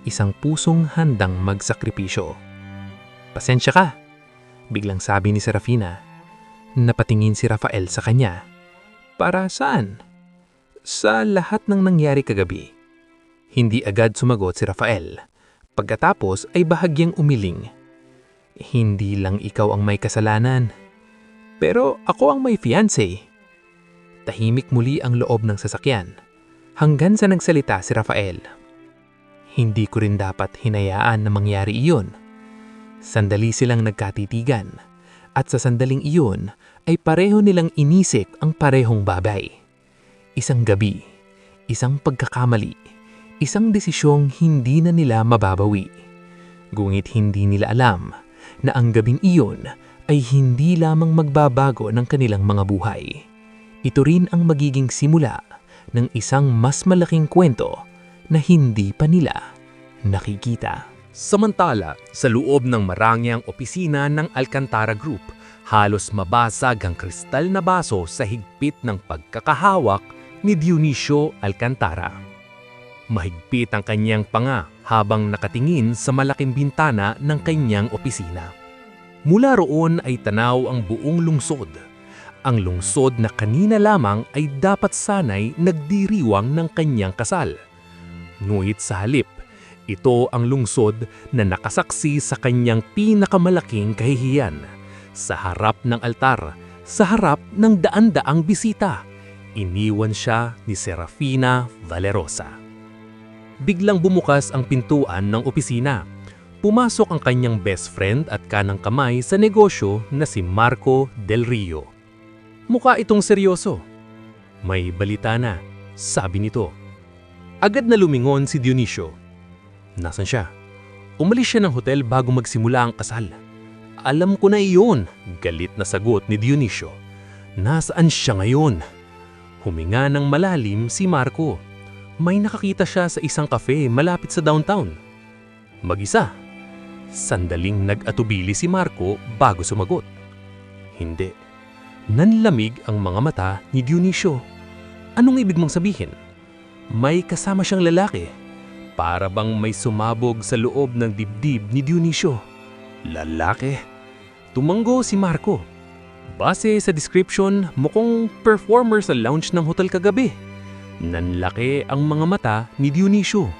Isang pusong handang magsakripisyo. Pasensya ka, biglang sabi ni Serafina. Napatingin si Rafael sa kanya. Para saan? Sa lahat ng nangyari kagabi. Hindi agad sumagot si Rafael. Pagkatapos ay bahagyang umiling. Hindi lang ikaw ang may kasalanan. Pero ako ang may fiancé. Tahimik muli ang loob ng sasakyan. Hanggang sa nagsalita si Rafael. Hindi ko rin dapat hinayaan na mangyari iyon. Sandali silang nagkatitigan. At sa sandaling iyon ay pareho nilang inisip ang parehong bagay. Isang gabi, isang pagkakamali, isang desisyong hindi na nila mababawi. Ngunit hindi nila alam na ang gabing iyon ay hindi lamang magbabago ng kanilang mga buhay. Ito rin ang magiging simula ng isang mas malaking kwento na hindi pa nila nakikita. Samantala, sa loob ng marangyang opisina ng Alcantara Group, halos mabasag ang kristal na baso sa higpit ng pagkakahawak ni Dionisio Alcantara. Mahigpit ang kanyang panga habang nakatingin sa malaking bintana ng kanyang opisina. Mula roon ay tanaw ang buong lungsod. Ang lungsod na kanina lamang ay dapat sanay nagdiriwang ng kanyang kasal. Ngunit sa halip, ito ang lungsod na nakasaksi sa kanyang pinakamalaking kahihiyan. Sa harap ng altar, sa harap ng daan-daang bisita, iniwan siya ni Serafina Valerosa. Biglang bumukas ang pintuan ng opisina. Pumasok ang kanyang best friend at kanang kamay sa negosyo na si Marco Del Rio. Mukha itong seryoso. May balita na, sabi nito. Agad na lumingon si Dionisio. Nasaan siya? Umalis siya ng hotel bago magsimula ang kasal. Alam ko na iyon, galit na sagot ni Dionisio. Nasaan siya ngayon? Huminga ng malalim si Marco. May nakakita siya sa isang cafe malapit sa downtown. Mag-isa. Sandaling nag-atubili si Marco bago sumagot. Hindi. Nanlamig ang mga mata ni Dionisio. Anong ibig mong sabihin? May kasama siyang lalaki. Para bang may sumabog sa loob ng dibdib ni Dionisio. Lalaki? Tumanggo si Marco. Base sa description, mukhang performer sa lounge ng hotel kagabi. Nanlaki ang mga mata ni Dionisio.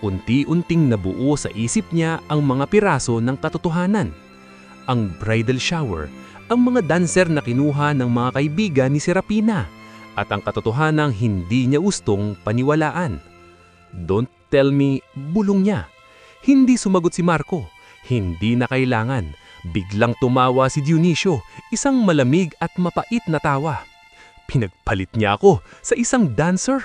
Unti-unting nabuo sa isip niya ang mga piraso ng katotohanan. Ang bridal shower, ang mga dancer na kinuha ng mga kaibigan ni Serafina, at ang katotohanang hindi niya gustong paniwalaan. Don't tell me, bulong niya. Hindi sumagot si Marco. Hindi na kailangan. Biglang tumawa si Dionisio, isang malamig at mapait na tawa. Pinagpalit niya ako sa isang dancer.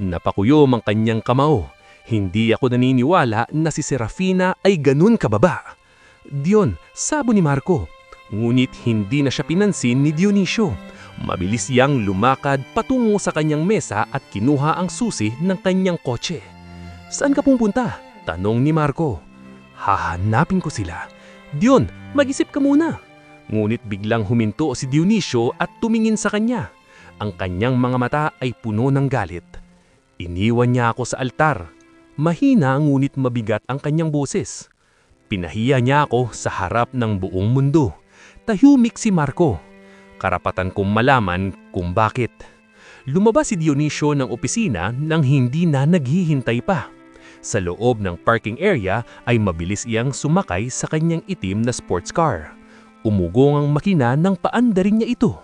Napakuyom ang kanyang kamao. Hindi ako naniniwala na si Serafina ay ganun kababa. Diyon, sabo ni Marco. Ngunit hindi na siya pinansin ni Dionisio. Mabilis siyang lumakad patungo sa kanyang mesa at kinuha ang susi ng kanyang kotse. Saan ka pupunta? Tanong ni Marco. Hahanapin ko sila. Diyon, mag-isip ka muna. Ngunit biglang huminto si Dionisio at tumingin sa kanya. Ang kanyang mga mata ay puno ng galit. Iniwan niya ako sa altar. Mahina ngunit mabigat ang kanyang boses. Pinahiya niya ako sa harap ng buong mundo. Tahimik si Marco. Karapatan kong malaman kung bakit. Lumabas si Dionisio ng opisina nang hindi na naghihintay pa. Sa loob ng parking area ay mabilis iyang sumakay sa kanyang itim na sports car. Umugong ang makina ng paandarin niya ito.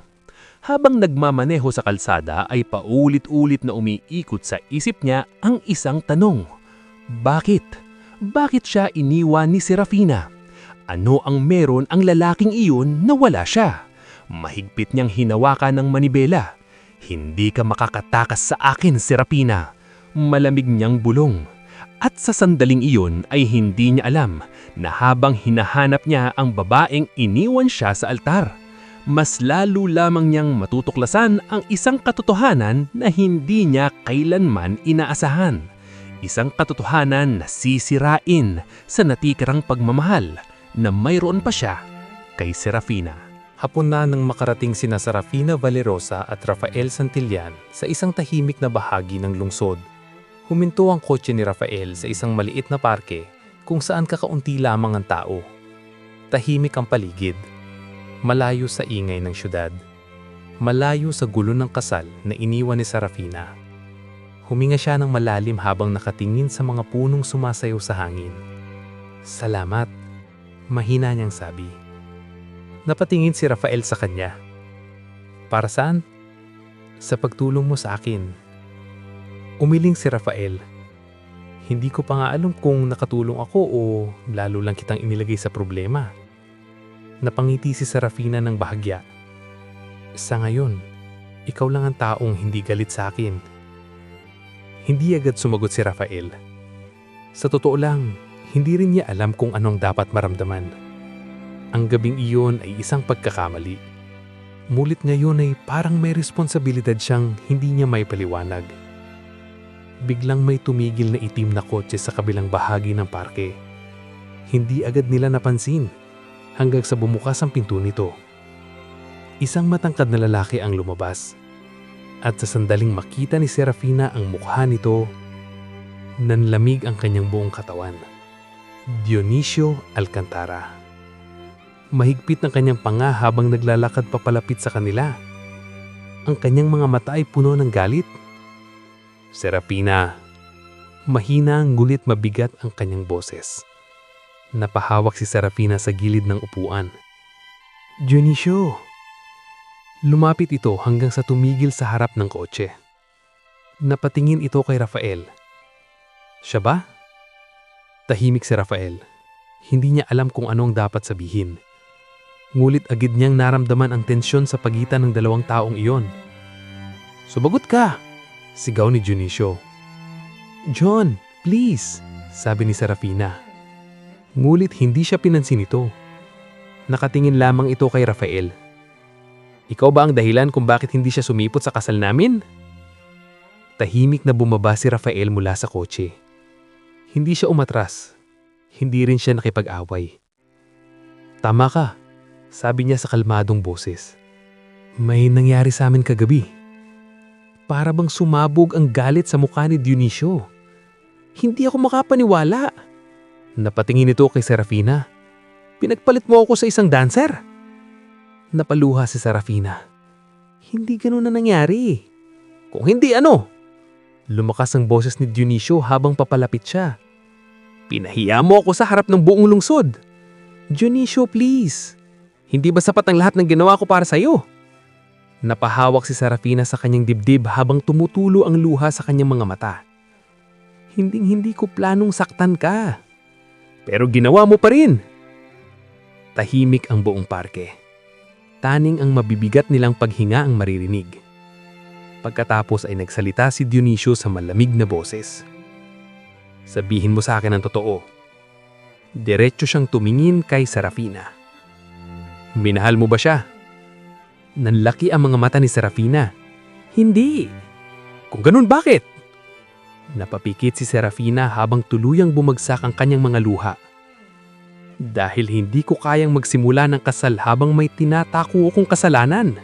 Habang nagmamaneho sa kalsada ay paulit-ulit na umiikot sa isip niya ang isang tanong. Bakit? Bakit siya iniwan ni Serafina? Ano ang meron ang lalaking iyon na wala siya? Mahigpit niyang hinawakan ng manibela. Hindi ka makakatakas sa akin, Serafina. Malamig niyang bulong. At sa sandaling iyon ay hindi niya alam na habang hinahanap niya ang babaeng iniwan siya sa altar, mas lalo lamang niyang matutuklasan ang isang katotohanan na hindi niya kailanman inaasahan. Isang katotohanan na sisirain sa natitirang pagmamahal na mayroon pa siya kay Serafina. Hapon na nang makarating sina Serafina Valerosa at Rafael Santillan sa isang tahimik na bahagi ng lungsod. Huminto ang kotse ni Rafael sa isang maliit na parke kung saan kakaunti lamang ang tao. Tahimik ang paligid. Malayo sa ingay ng syudad. Malayo sa gulo ng kasal na iniwan ni Serafina. Huminga siya ng malalim habang nakatingin sa mga punong sumasayaw sa hangin. Salamat, mahina niyang sabi. Napatingin si Rafael sa kanya. Para saan? Sa pagtulong mo sa akin. Umiling si Rafael. Hindi ko pa nga alam kung nakatulong ako o lalo lang kitang inilagay sa problema. Napangiti si Serafina ng bahagya. Sa ngayon, ikaw lang ang taong hindi galit sa akin. Hindi agad sumagot si Rafael. Sa totoo lang, hindi rin niya alam kung anong dapat maramdaman. Ang gabing iyon ay isang pagkakamali. Mulit ngayon ay parang may responsibilidad siyang hindi niya may paliwanag. Biglang may tumigil na itim na kotse sa kabilang bahagi ng parke. Hindi agad nila napansin hanggang sa bumukas ang pinto nito. Isang matangkad na lalaki ang lumabas. At sa sandaling makita ni Serafina ang mukha nito, nanlamig ang kanyang buong katawan. Dionisio Alcantara. Mahigpit ng kanyang panga habang naglalakad papalapit sa kanila. Ang kanyang mga mata ay puno ng galit. Serafina. Mahina ang ngulit mabigat ang kanyang boses. Napahawak si Serafina sa gilid ng upuan. Dionisio. Lumapit ito hanggang sa tumigil sa harap ng kotse. Napatingin ito kay Rafael. Siya ba? Tahimik si Rafael. Hindi niya alam kung anong dapat sabihin. Ngulit agad niyang naramdaman ang tensyon sa pagitan ng dalawang taong iyon. Sumagot ka! Sigaw ni Dionisio. John, please! Sabi ni Serafina. Ngulit hindi siya pinansin ito. Nakatingin lamang ito kay Rafael. Ikaw ba ang dahilan kung bakit hindi siya sumipot sa kasal namin? Tahimik na bumaba si Rafael mula sa kotse. Hindi siya umatras. Hindi rin siya nakipag-away. Tama ka, sabi niya sa kalmadong boses. May nangyari sa amin kagabi. Para bang sumabog ang galit sa mukha ni Dionisio. Hindi ako makapaniwala. Napatingin ito kay Serafina. Pinagpalit mo ako sa isang dancer? Napaluha si Serafina. Hindi ganun na nangyari. Kung hindi ano? Lumakas ang boses ni Dionisio habang papalapit siya. Pinahiya mo ako sa harap ng buong lungsod. Dionisio, please. Hindi ba sapat ang lahat ng ginawa ko para sa'yo? Napahawak si Serafina sa kanyang dibdib habang tumutulo ang luha sa kanyang mga mata. Hindi ko planong saktan ka. Pero ginawa mo pa rin. Tahimik ang buong parke. Taning ang mabibigat nilang paghinga ang maririnig. Pagkatapos ay nagsalita si Dionisio sa malamig na boses. Sabihin mo sa akin ang totoo. Diretso siyang tumingin kay Serafina. Minahal mo ba siya? Nanlaki ang mga mata ni Serafina. Hindi. Kung ganun, bakit? Napapikit si Serafina habang tuluyang bumagsak ang kanyang mga luha. Dahil hindi ko kayang magsimula ng kasal habang may tinatako akong kasalanan.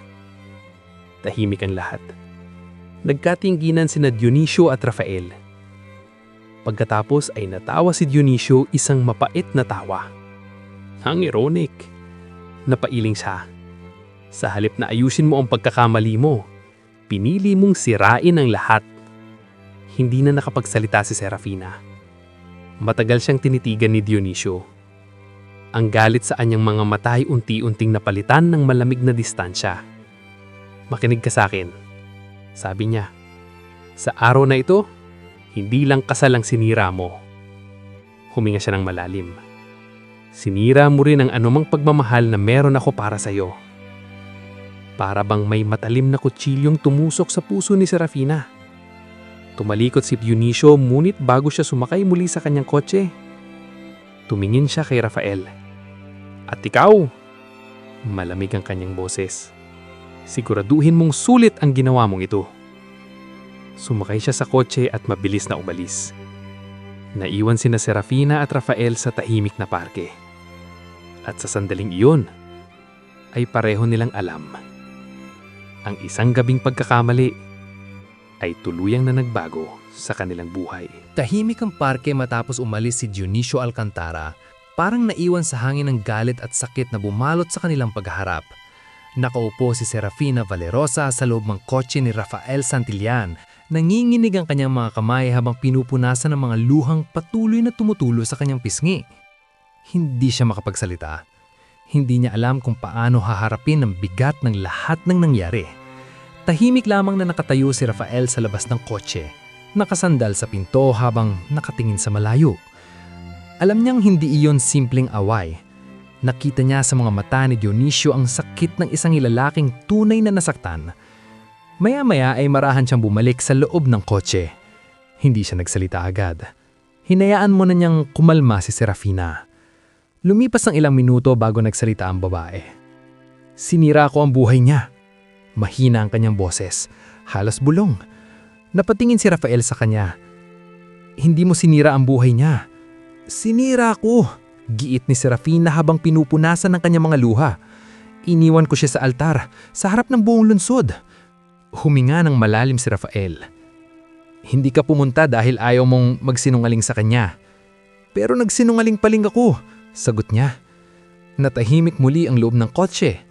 Tahimik ang lahat. Nagkatingginan sina Dionisio at Rafael. Pagkatapos ay natawa si Dionisio isang mapait na tawa. Ang ironic. Napailing siya. Sa halip na ayusin mo ang pagkakamali mo, pinili mong sirain ang lahat. Hindi na nakapagsalita si Serafina. Matagal siyang tinitigan ni Dionisio. Ang galit sa anyang mga mata ay unti-unting napalitan ng malamig na distansya. Makinig ka sa akin, sabi niya. Sa araw na ito, hindi lang kasal ang sinira mo. Huminga siya ng malalim. Sinira mo rin ang anumang pagmamahal na meron ako para sa'yo. Para bang may matalim na kutsilyong tumusok sa puso ni Serafina. Tumalikot si Dionisio ngunit bago siya sumakay muli sa kanyang kotse. Tumingin siya kay Rafael. At ikaw? Malamig ang kanyang boses. Siguraduhin mong sulit ang ginawa mong ito. Sumakay siya sa kotse at mabilis na umalis. Naiwan sina Serafina at Rafael sa tahimik na parke. At sa sandaling iyon, ay pareho nilang alam. Ang isang gabing pagkakamali ay tuluyang na nagbago sa kanilang buhay. Tahimik ang parke matapos umalis si Dionisio Alcantara Parang naiwan sa hangin ng galit at sakit na bumalot sa kanilang pagharap. Nakaupo si Serafina Valerosa sa loob ng kotse ni Rafael Santillan. Nanginginig ang kanyang mga kamay habang pinupunasan ng mga luhang patuloy na tumutulo sa kanyang pisngi. Hindi siya makapagsalita. Hindi niya alam kung paano haharapin ang bigat ng lahat ng nangyari. Tahimik lamang na nakatayo si Rafael sa labas ng kotse, nakasandal sa pinto habang nakatingin sa malayo. Alam niyang hindi iyon simpleng away. Nakita niya sa mga mata ni Dionisio ang sakit ng isang lalaking tunay na nasaktan. Maya-maya ay marahan siyang bumalik sa loob ng kotse. Hindi siya nagsalita agad. Hinayaan mo na niyang kumalma si Serafina. Lumipas ang ilang minuto bago nagsalita ang babae. Sinira ko ang buhay niya. Mahina ang kanyang boses, halos bulong. Napatingin si Rafael sa kanya. Hindi mo sinira ang buhay niya. Sinira ko, giit ni Serafina habang pinupunasan ng kanyang mga luha. Iniwan ko siya sa altar, sa harap ng buong lungsod. Huminga ng malalim si Rafael. Hindi ka pumunta dahil ayaw mong magsinungaling sa kanya. Pero nagsinungaling paling ako, sagot niya. Natahimik muli ang loob ng kotse.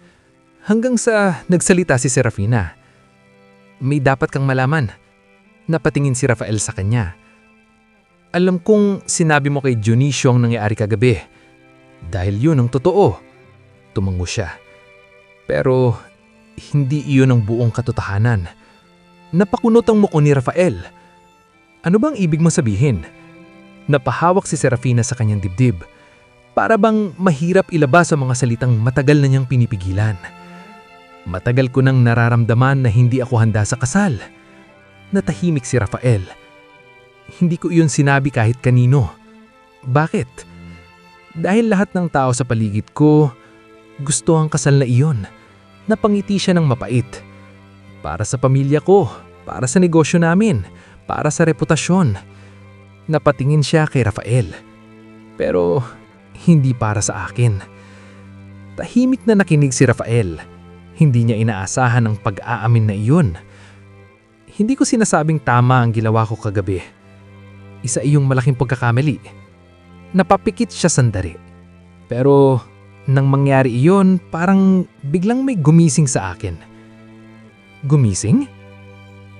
Hanggang sa nagsalita si Serafina. May dapat kang malaman. Napatingin si Rafael sa kanya. Alam kong sinabi mo kay Dionisio ang nangyari kagabi. Dahil yun ang totoo. Tumango siya. Pero hindi iyon ang buong katotohanan. Napakunot ang muko ni Rafael. Ano bang ibig mo sabihin? Napahawak si Serafina sa kanyang dibdib. Para bang mahirap ilabas ang mga salitang matagal na niyang pinipigilan. Matagal ko nang nararamdaman na hindi ako handa sa kasal. Natahimik si Rafael. Hindi ko iyon sinabi kahit kanino. Bakit? Dahil lahat ng tao sa paligid ko gusto ang kasal na iyon. Napangiti siya ng mapait. Para sa pamilya ko, para sa negosyo namin, para sa reputasyon. Napatingin siya kay Rafael. Pero hindi para sa akin. Tahimik na nakinig si Rafael. Hindi niya inaasahan ang pag-aamin na iyon. Hindi ko sinasabing tama ang ginawa ko kagabi. Isa iyong malaking pagkakamali. Napapikit siya sandali. Pero nang mangyari iyon, parang biglang may gumising sa akin. Gumising?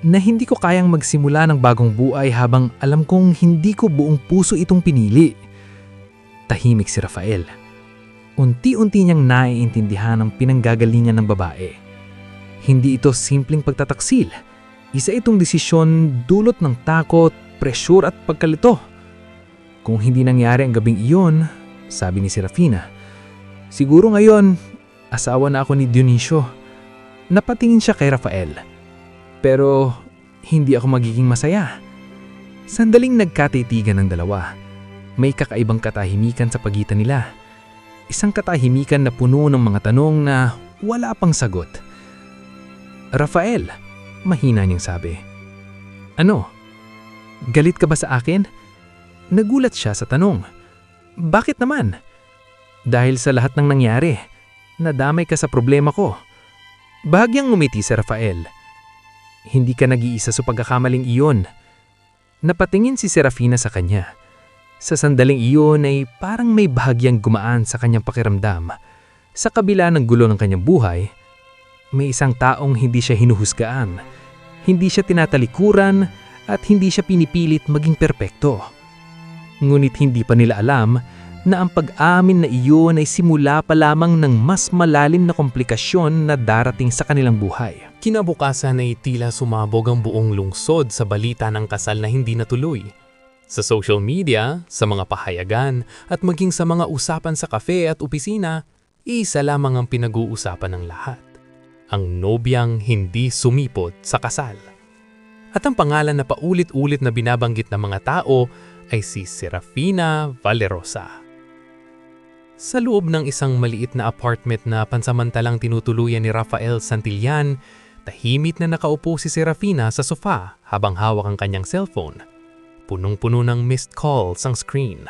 Na hindi ko kayang magsimula ng bagong buhay habang alam kong hindi ko buong puso itong pinili. Tahimik si Rafael. Unti-unti niyang naiintindihan ang pinanggagalingan ng babae. Hindi ito simpleng pagtataksil. Isa itong desisyon dulot ng takot, presyur at pagkalito. Kung hindi nangyari ang gabing iyon, sabi ni Serafina, siguro ngayon, asawa na ako ni Dionisio. Napatingin siya kay Rafael. Pero hindi ako magiging masaya. Sandaling nagkatitigan ng dalawa. May kakaibang katahimikan sa pagitan nila. Isang katahimikan na puno ng mga tanong na wala pang sagot. Rafael, mahina niyang sabi. Ano? Galit ka ba sa akin? Nagulat siya sa tanong. Bakit naman? Dahil sa lahat ng nangyari, nadamay ka sa problema ko. Bahagyang ngumiti si Rafael. Hindi ka nag-iisa sa pagkakamaling iyon. Napatingin si Serafina sa kanya. Sa sandaling iyon ay parang may bahagyang gumaan sa kanyang pakiramdam. Sa kabila ng gulo ng kanyang buhay, may isang taong hindi siya hinuhusgaan. Hindi siya tinatalikuran at hindi siya pinipilit maging perpekto. Ngunit hindi pa nila alam na ang pag-amin na iyon ay simula pa lamang ng mas malalim na komplikasyon na darating sa kanilang buhay. Kinabukasan ay tila sumabog ang buong lungsod sa balita ng kasal na hindi natuloy. Sa social media, sa mga pahayagan, at maging sa mga usapan sa kafe at opisina, isa lamang ang pinag-uusapan ng lahat. Ang nobyang hindi sumipot sa kasal. At ang pangalan na paulit-ulit na binabanggit ng mga tao ay si Serafina Valerosa. Sa loob ng isang maliit na apartment na pansamantalang tinutuluyan ni Rafael Santillan, tahimik na nakaupo si Serafina sa sofa habang hawak ang kanyang cellphone. Punong-puno ng missed calls ang screen.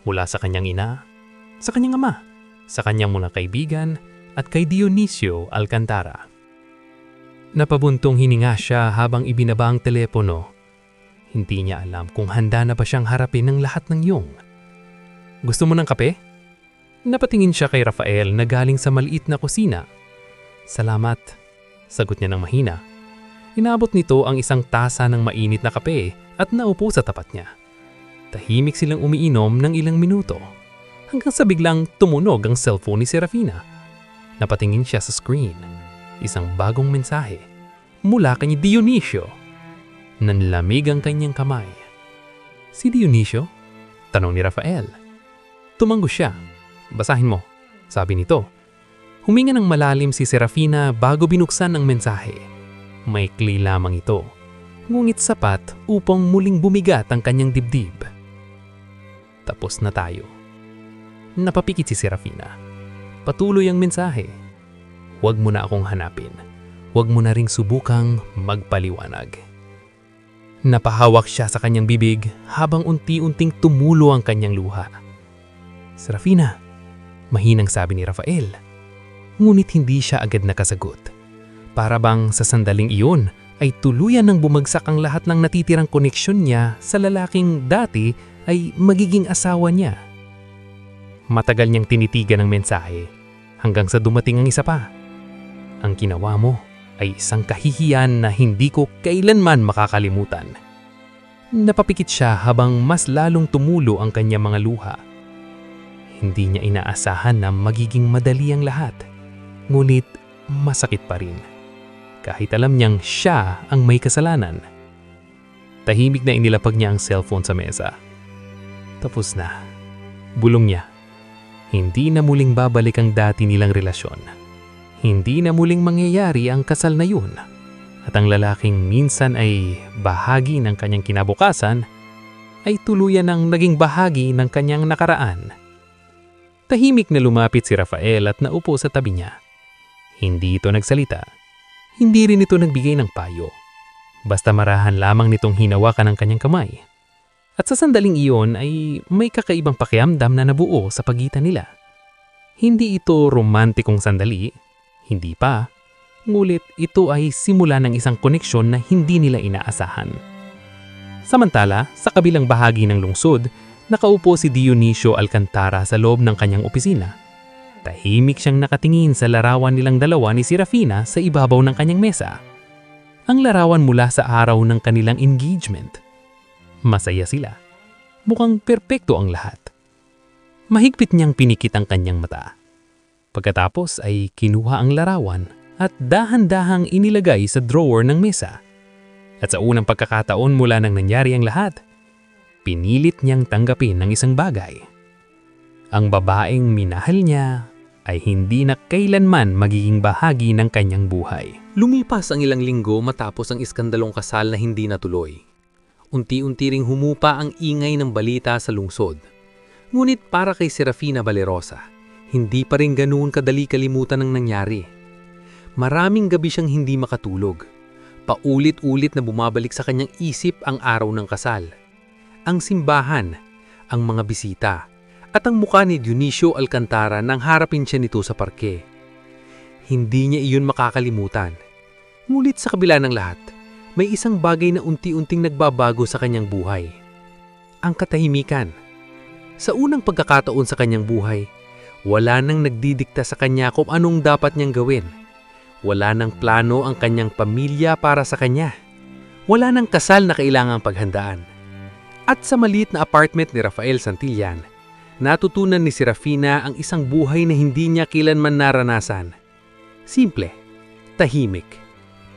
Mula sa kanyang ina, sa kanyang ama, sa kanyang mga kaibigan, at kay Dionisio Alcantara. Napabuntong hininga siya habang ibinaba ang telepono. Hindi niya alam kung handa na ba siyang harapin ng lahat ng yun. Gusto mo ng kape? Napatingin siya kay Rafael na galing sa maliit na kusina. "Salamat," sagot niya ng mahina. Inabot nito ang isang tasa ng mainit na kape at naupo sa tapat niya. Tahimik silang umiinom ng ilang minuto hanggang sa biglang tumunog ang cellphone ni Serafina. Napatingin siya sa screen. Isang bagong mensahe mula kay Dionisio. Nanlamig ang kanyang kamay. "Si Dionisio?" tanong ni Rafael. Tumanggo siya. "Basahin mo," sabi nito. Huminga ng malalim si Serafina bago binuksan ang mensahe. Maikli lamang ito, ngunit sapat upang muling bumigat ang kanyang dibdib. "Tapos na tayo." Napapikit si Serafina. Patuloy ang mensahe. "Huwag mo na akong hanapin. Huwag mo na ring subukang magpaliwanag." Napahawak siya sa kanyang bibig habang unti-unting tumulo ang kanyang luha. "Serafina," mahinang sabi ni Rafael. Ngunit hindi siya agad nakasagot. Para bang sa sandaling iyon ay tuluyan nang bumagsak ang lahat ng natitirang koneksyon niya sa lalaking dati ay magiging asawa niya. Matagal niyang tinitigan ang mensahe hanggang sa dumating ang isa pa. "Ang ginawa mo ay isang kahihiyan na hindi ko kailanman makakalimutan." Napapikit siya habang mas lalong tumulo ang kanyang mga luha. Hindi niya inaasahan na magiging madali ang lahat, ngunit masakit pa rin. Kahit alam niyang siya ang may kasalanan. Tahimik na inilapag niya ang cellphone sa mesa. Tapos na. Bulong niya. Hindi na muling babalik ang dati nilang relasyon. Hindi na muling mangyayari ang kasal na yun. At ang lalaking minsan ay bahagi ng kanyang kinabukasan ay tuluyan ng naging bahagi ng kanyang nakaraan. Tahimik na lumapit si Rafael at naupo sa tabi niya. Hindi ito nagsalita. Hindi rin ito nagbigay ng payo. Basta marahan lamang nitong hinawakan ang kanyang kamay. At sa sandaling iyon ay may kakaibang pakiramdam na nabuo sa pagitan nila. Hindi ito romantikong sandali, hindi pa, ngulit ito ay simula ng isang koneksyon na hindi nila inaasahan. Samantala, sa kabilang bahagi ng lungsod, nakaupo si Dionisio Alcantara sa loob ng kanyang opisina. Tahimik siyang nakatingin sa larawan nilang dalawa ni Serafina sa ibabaw ng kanyang mesa. Ang larawan mula sa araw ng kanilang engagement. Masaya sila. Mukhang perpekto ang lahat. Mahigpit niyang pinikit ang kanyang mata. Pagkatapos ay kinuha ang larawan at dahan-dahang inilagay sa drawer ng mesa. At sa unang pagkakataon mula nang nangyari ang lahat, pinilit niyang tanggapin ang isang bagay. Ang babaeng minahal niya ay hindi na kailanman magiging bahagi ng kanyang buhay. Lumipas ang ilang linggo matapos ang iskandalong kasal na hindi natuloy. Unti-unti ring humupa ang ingay ng balita sa lungsod. Ngunit para kay Serafina Valerosa, hindi pa rin ganoon kadali kalimutan ang nangyari. Maraming gabi siyang hindi makatulog. Paulit-ulit na bumabalik sa kanyang isip ang araw ng kasal. Ang simbahan, ang mga bisita, at ang mukha ni Dionisio Alcantara nang harapin siya nito sa parke. Hindi niya iyon makakalimutan. Ngunit sa kabila ng lahat, may isang bagay na unti-unting nagbabago sa kanyang buhay. Ang katahimikan. Sa unang pagkakataon sa kanyang buhay, wala nang nagdidikta sa kanya kung anong dapat niyang gawin. Wala nang plano ang kanyang pamilya para sa kanya. Wala nang kasal na kailangang paghandaan. At sa maliit na apartment ni Rafael Santillan, natutunan ni Serafina ang isang buhay na hindi niya kailanman naranasan. Simple, tahimik,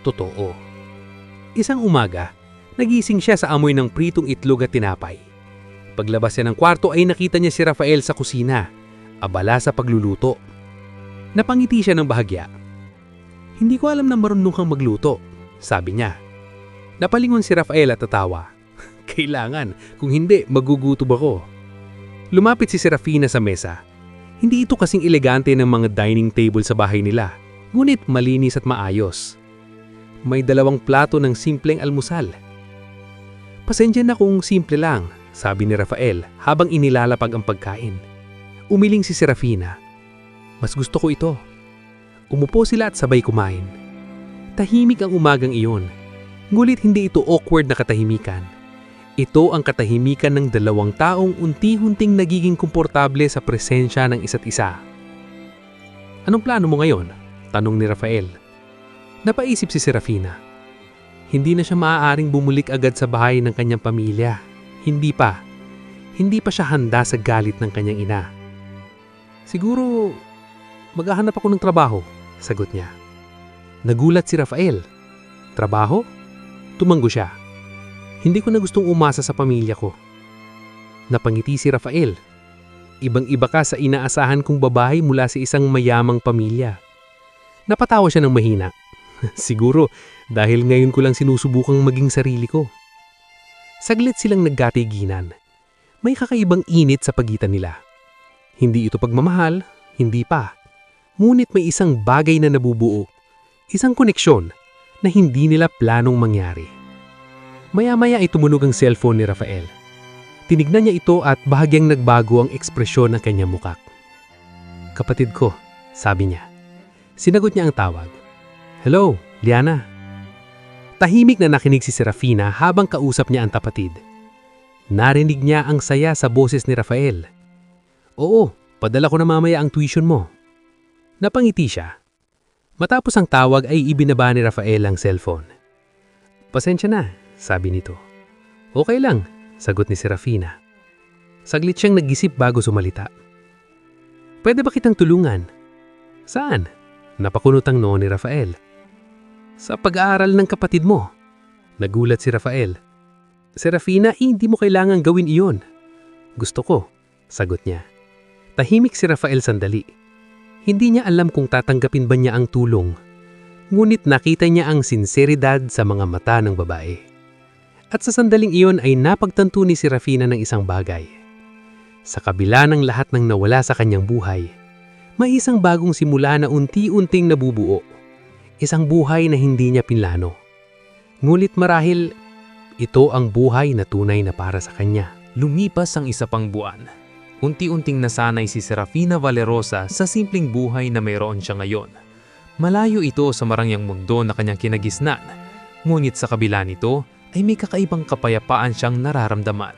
totoo. Isang umaga, nagising siya sa amoy ng pritong itlog at tinapay. Paglabas niya ng kwarto ay nakita niya si Rafael sa kusina, abala sa pagluluto. Napangiti siya ng bahagya. "Hindi ko alam na marunong kang magluto," sabi niya. Napalingon si Rafael at tatawa. "Kailangan, kung hindi, magugutom ako." Lumapit si Serafina sa mesa. Hindi ito kasing elegante ng mga dining table sa bahay nila, ngunit malinis at maayos. May 2 plato ng simpleng almusal. "Pasensya na kung simple lang," sabi ni Rafael habang inilalapag ang pagkain. Umiling si Serafina. "Mas gusto ko ito." Umupo sila at sabay kumain. Tahimik ang umagang iyon, ngulit hindi ito awkward na katahimikan. Ito ang katahimikan ng dalawang taong unti-hunting nagiging komportable sa presensya ng isa't isa. Anong plano mo ngayon? Tanong ni Rafael. Napaisip si Serafina. Hindi na siya maaaring bumulik agad sa bahay ng kanyang pamilya. Hindi pa. Hindi pa siya handa sa galit ng kanyang ina. Siguro, maghahanap ako ng trabaho, sagot niya. Nagulat si Rafael. Trabaho? Tumanggo siya. Hindi ko na gustong umasa sa pamilya ko. Napangiti si Rafael. Ibang-iba ka sa inaasahan kong babae mula sa isang mayamang pamilya. Napatawa siya ng mahina. Siguro dahil ngayon ko lang sinusubukang maging sarili ko. Saglit silang nagkatiginan. May kakaibang init sa pagitan nila. Hindi ito pagmamahal, hindi pa. Ngunit may isang bagay na nabubuo. Isang koneksyon na hindi nila planong mangyari. Maya-maya ay tumunog ang cellphone ni Rafael. Tinignan niya ito at bahagyang nagbago ang ekspresyon ng kanyang mukha. Kapatid ko, sabi niya. Sinagot niya ang tawag. Hello, Liana. Tahimik na nakinig si Serafina habang kausap niya ang kapatid. Narinig niya ang saya sa boses ni Rafael. Oo, padala ko na mamaya ang tuition mo. Napangiti siya. Matapos ang tawag ay ibinaba ni Rafael ang cellphone. Pasensya na, sabi nito. Okay lang, sagot ni Serafina. Saglit siyang nag-isip bago sumalita. Pwede ba kitang tulungan? Saan? Napakunot ang noo ni Rafael. Sa pag-aaral ng kapatid mo. Nagulat si Rafael. Serafina, hindi mo kailangang gawin iyon. Gusto ko, sagot niya. Tahimik si Rafael sandali. Hindi niya alam kung tatanggapin ba niya ang tulong. Ngunit nakita niya ang sinseridad sa mga mata ng babae. At sa sandaling iyon ay napagtanto ni Serafina ng isang bagay. Sa kabila ng lahat ng nawala sa kanyang buhay, may isang bagong simula na unti-unting nabubuo. Isang buhay na hindi niya pinlano. Ngunit marahil, ito ang buhay na tunay na para sa kanya. Lumipas ang isa pang buwan. Unti-unting nasanay si Serafina Valerosa sa simpleng buhay na mayroon siya ngayon. Malayo ito sa marangyang mundo na kanyang kinagisnan. Ngunit sa kabila nito, ay may kakaibang kapayapaan siyang nararamdaman.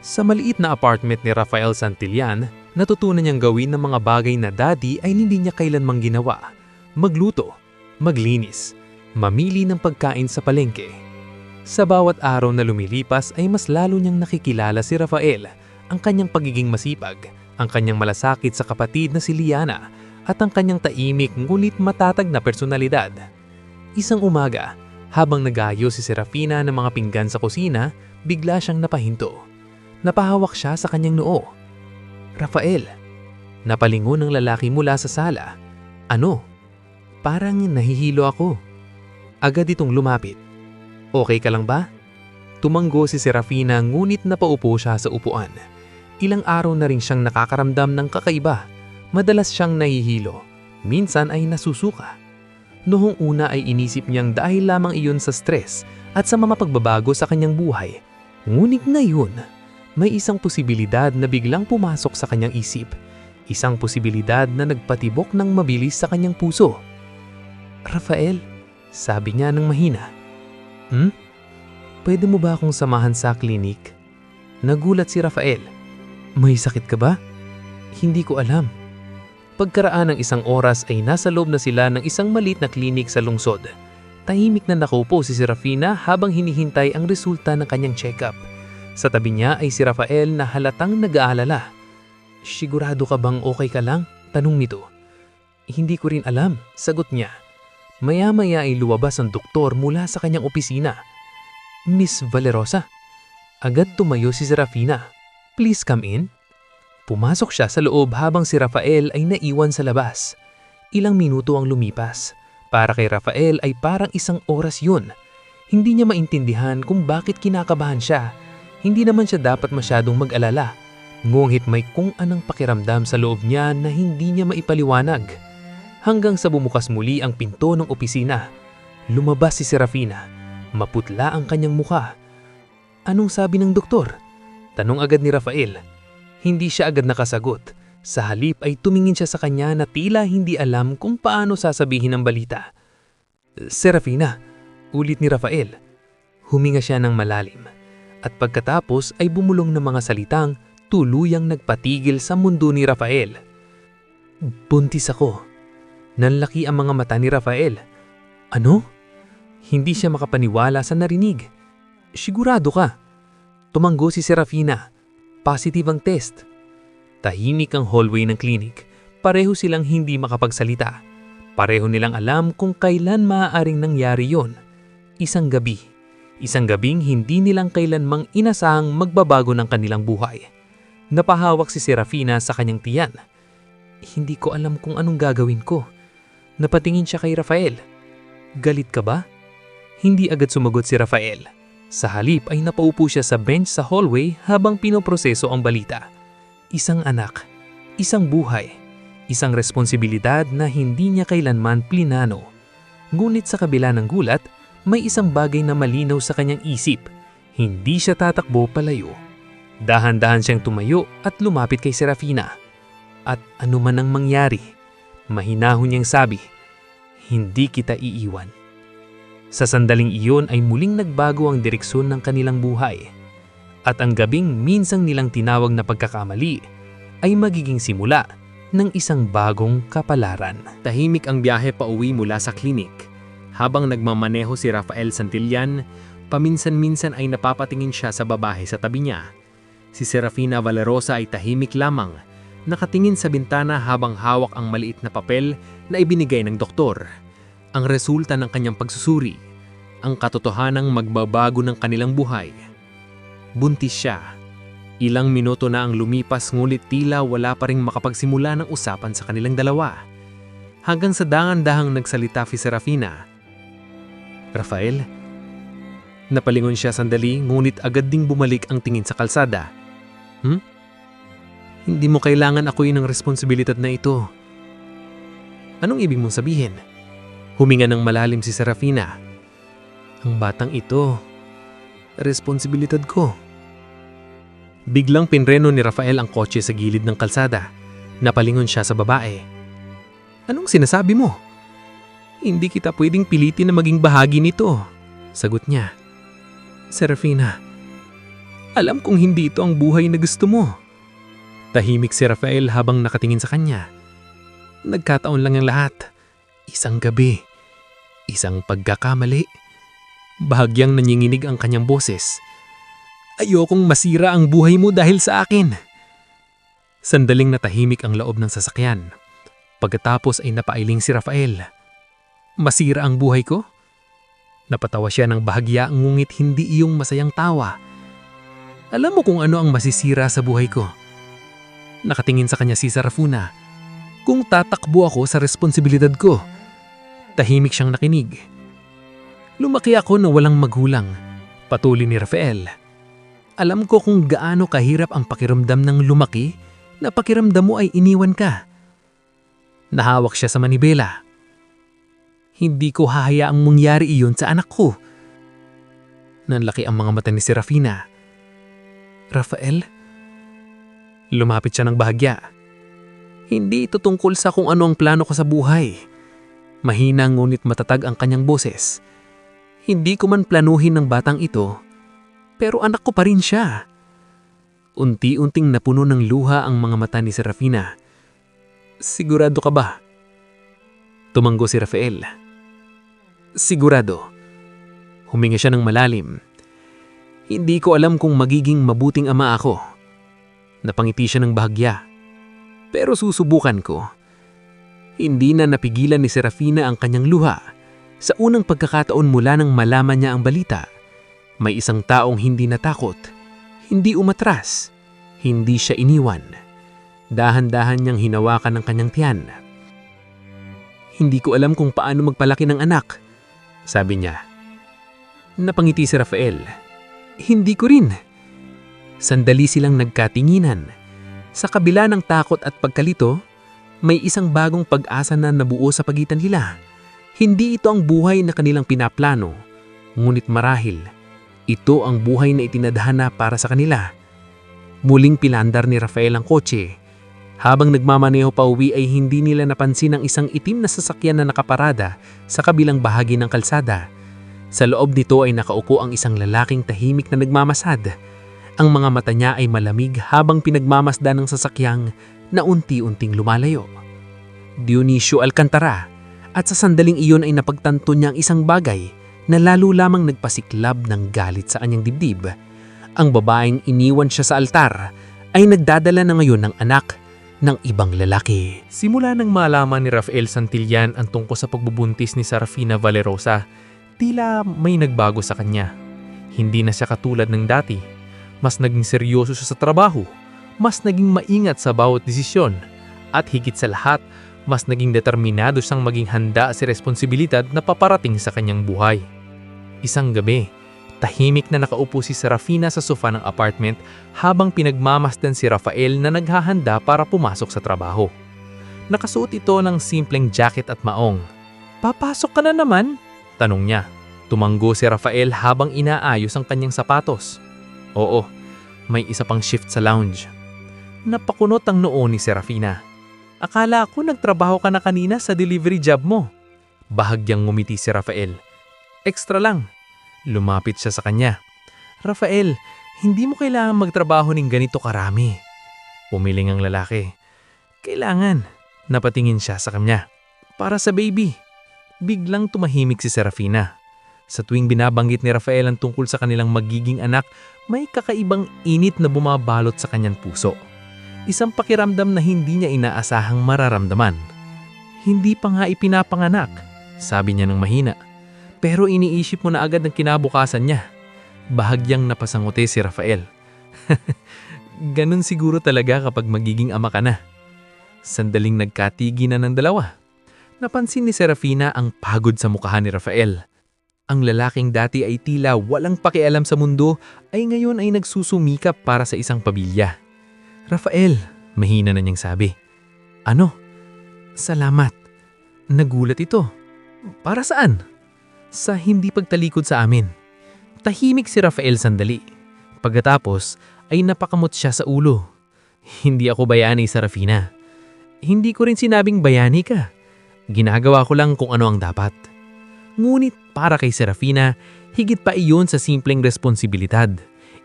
Sa maliit na apartment ni Rafael Santillan, natutunan niyang gawin ng mga bagay na dati ay hindi niya kailanmang ginawa. Magluto, maglinis, mamili ng pagkain sa palengke. Sa bawat araw na lumilipas ay mas lalo niyang nakikilala si Rafael, ang kanyang pagiging masipag, ang kanyang malasakit sa kapatid na si Liana, at ang kanyang taimik ngunit matatag na personalidad. Isang umaga, habang nag-aayos si Serafina ng mga pinggan sa kusina, bigla siyang napahinto. Napahawak siya sa kanyang noo. Rafael, napalingon ng lalaki mula sa sala. Ano? Parang nahihilo ako. Agad itong lumapit. Okay ka lang ba? Tumanggo si Serafina ngunit napaupo siya sa upuan. Ilang araw na rin siyang nakakaramdam ng kakaiba. Madalas siyang nahihilo. Minsan ay nasusuka. Noong una ay inisip niyang dahil lamang iyon sa stress at sa mga pagbabago sa kanyang buhay. Ngunit ngayon, may isang posibilidad na biglang pumasok sa kanyang isip. Isang posibilidad na nagpatibok ng mabilis sa kanyang puso. Rafael, sabi niya ng mahina. Pwede mo ba akong samahan sa klinik? Nagulat si Rafael. May sakit ka ba? Hindi ko alam. Pagkaraan ng isang oras ay nasa loob na sila ng isang maliit na klinik sa lungsod. Tahimik na nakaupo si Serafina habang hinihintay ang resulta ng kanyang check-up. Sa tabi niya ay si Rafael na halatang nag-aalala. Sigurado ka bang okay ka lang? Tanong nito. Hindi ko rin alam, sagot niya. Maya-maya ay luwabas ang doktor mula sa kanyang opisina. Miss Valerosa. Agad tumayo si Serafina. Please come in. Pumasok siya sa loob habang si Rafael ay naiwan sa labas. Ilang minuto ang lumipas. Para kay Rafael ay parang isang oras yun. Hindi niya maintindihan kung bakit kinakabahan siya. Hindi naman siya dapat masyadong mag-alala. Ngunit may kung anong pakiramdam sa loob niya na hindi niya maipaliwanag. Hanggang sa bumukas muli ang pinto ng opisina. Lumabas si Serafina. Maputla ang kanyang mukha. Anong sabi ng doktor? Tanong agad ni Rafael. Hindi siya agad nakasagot. Sa halip ay tumingin siya sa kanya na tila hindi alam kung paano sasabihin ang balita. Serafina, ulit ni Rafael. Huminga siya ng malalim. At pagkatapos ay bumulong ng mga salitang tuluyang nagpatigil sa mundo ni Rafael. Buntis ako. Nanlaki ang mga mata ni Rafael. Ano? Hindi siya makapaniwala sa narinig. Sigurado ka? Tumanggo si Serafina. Positive ang test. Tahimik ang hallway ng klinik. Pareho silang hindi makapagsalita. Pareho nilang alam kung kailan maaaring nangyari yon. Isang gabi. Isang gabing hindi nilang kailanmang inasahang magbabago ng kanilang buhay. Napahawak si Serafina sa kanyang tiyan. Hindi ko alam kung anong gagawin ko. Napatingin siya kay Rafael. Galit ka ba? Hindi agad sumagot si Rafael. Sa halip ay napaupo siya sa bench sa hallway habang pinoproseso ang balita. Isang anak, isang buhay, isang responsibilidad na hindi niya kailanman plinano. Ngunit sa kabila ng gulat, may isang bagay na malinaw sa kanyang isip. Hindi siya tatakbo palayo. Dahan-dahan siyang tumayo at lumapit kay Serafina. At ano man ang mangyari, mahinahon niyang sabi, hindi kita iiwan. Sa sandaling iyon ay muling nagbago ang direksyon ng kanilang buhay. At ang gabing minsang nilang tinawag na pagkakamali ay magiging simula ng isang bagong kapalaran. Tahimik ang biyahe pauwi mula sa klinik. Habang nagmamaneho si Rafael Santillan, paminsan-minsan ay napapatingin siya sa babae sa tabi niya. Si Serafina Valerosa ay tahimik lamang, nakatingin sa bintana habang hawak ang maliit na papel na ibinigay ng doktor. Ang resulta ng kanyang pagsusuri, ang katotohanang magbabago ng kanilang buhay. Buntis siya. Ilang minuto na ang lumipas ngulit tila wala pa ring makapagsimula ng usapan sa kanilang dalawa. Hanggang sa dahan-dahang nagsalita si Serafina. Rafael? Napalingon siya sandali ngunit agad ding bumalik ang tingin sa kalsada. Hindi mo kailangan ako'y ng responsibilidad na ito. Anong ibig mong sabihin? Huminga ng malalim si Serafina. Ang batang ito, responsibilidad ko. Biglang pinreno ni Rafael ang kotse sa gilid ng kalsada. Napalingon siya sa babae. Anong sinasabi mo? Hindi kita pwedeng pilitin na maging bahagi nito, sagot niya. Serafina, alam kong hindi ito ang buhay na gusto mo. Tahimik si Rafael habang nakatingin sa kanya. Nagkataon lang ang lahat. Isang gabi. Isang pagkakamali. Bahagyang nanginginig ang kanyang boses. Ayokong masira ang buhay mo dahil sa akin. Sandaling natahimik ang loob ng sasakyan. Pagkatapos ay napailing si Rafael. Masira ang buhay ko? Napatawa siya ng bahagya ngunit hindi iyong masayang tawa. Alam mo kung ano ang masisira sa buhay ko? Nakatingin sa kanya si Serafina. Kung tatakbo ako sa responsibilidad ko. Tahimik siyang nakinig. Lumaki ako na walang magulang, patuloy ni Rafael. Alam ko kung gaano kahirap ang pakiramdam ng lumaki na pakiramdam mo ay iniwan ka. Nahawak siya sa manibela. Hindi ko hahayaang mangyari iyon sa anak ko. Nanlaki ang mga mata ni Serafina. Rafael? Lumapit siya ng bahagya. Hindi ito tungkol sa kung ano ang plano ko sa buhay. Mahina ngunit matatag ang kanyang boses. Hindi ko man planuhin ng batang ito, pero anak ko pa rin siya. Unti-unting napuno ng luha ang mga mata ni Serafina. Sigurado ka ba? Tumanggo si Rafael. Sigurado. Huminga siya ng malalim. Hindi ko alam kung magiging mabuting ama ako. Napangiti siya ng bahagya. Pero susubukan ko. Hindi na napigilan ni Serafina ang kanyang luha. Sa unang pagkakataon mula nang malaman niya ang balita, may isang taong hindi natakot, hindi umatras, hindi siya iniwan. Dahan-dahan niyang hinawakan ang kanyang tiyan. Hindi ko alam kung paano magpalaki ng anak, sabi niya. Napangiti si Rafael. Hindi ko rin. Sandali silang nagkatinginan. Sa kabila ng takot at pagkalito, may isang bagong pag-asa na nabuo sa pagitan nila. Hindi ito ang buhay na kanilang pinaplano, ngunit marahil, ito ang buhay na itinadhana para sa kanila. Muling pilandar ni Rafael ang kotse. Habang nagmamaneho pa uwi ay hindi nila napansin ang isang itim na sasakyan na nakaparada sa kabilang bahagi ng kalsada. Sa loob nito ay nakaupo ang isang lalaking tahimik na nagmamasad. Ang mga mata niya ay malamig habang pinagmamasdan ng sasakyang na unti-unting lumalayo. Dionisio Alcantara, at sa sandaling iyon ay napagtanto niya ang isang bagay na lalo lamang nagpasiklab ng galit sa kanyang dibdib. Ang babaeng iniwan siya sa altar ay nagdadala na ngayon ng anak ng ibang lalaki. Simula nang malaman ni Rafael Santillan ang tungkol sa pagbubuntis ni Serafina Valerosa, tila may nagbago sa kanya. Hindi na siya katulad ng dati. Mas naging seryoso siya sa trabaho, mas naging maingat sa bawat desisyon, at higit sa lahat, mas naging determinado siyang maging handa sa responsibilidad na paparating sa kanyang buhay. Isang gabi, tahimik na nakaupo si Serafina sa sofa ng apartment habang pinagmamasdan si Rafael na naghahanda para pumasok sa trabaho. Nakasuot ito ng simpleng jacket at maong. "Papasok ka na naman?" tanong niya. Tumanggo si Rafael habang inaayos ang kanyang sapatos. Oo, may isa pang shift sa lounge. Napakunot ang noo ni Serafina. "Akala ko nagtrabaho ka na kanina sa delivery job mo." Bahagyang ngumiti si Rafael. "Extra lang." Lumapit siya sa kanya. "Rafael, hindi mo kailangan magtrabaho ng ganito karami." Pumiling ang lalaki. "Kailangan." Napatingin siya sa kanya. "Para sa baby." Biglang tumahimik si Serafina. Sa tuwing binabanggit ni Rafael ang tungkol sa kanilang magiging anak, may kakaibang init na bumabalot sa kanyang puso. Isang pakiramdam na hindi niya inaasahang mararamdaman. "Hindi pa nga ipinapanganak," sabi niya ng mahina. Pero iniisip mo na agad ang kinabukasan niya. Bahagyang napasanguti si Rafael. "Ganun siguro talaga kapag magiging ama ka na." Sandaling nagkatigi na ng dalawa. Napansin ni Serafina ang pagod sa mukha ni Rafael. Ang lalaking dati ay tila walang pakialam sa mundo ay ngayon ay nagsusumikap para sa isang pamilya. "Rafael," mahina na niyang sabi. "Ano?" "Salamat." Nagulat ito. "Para saan?" "Sa hindi pagtalikod sa amin." Tahimik si Rafael sandali. Pagkatapos ay napakamot siya sa ulo. "Hindi ako bayani, Serafina." "Hindi ko rin sinabing bayani ka. Ginagawa ko lang kung ano ang dapat." Ngunit para kay Serafina, higit pa iyon sa simpleng responsibilidad.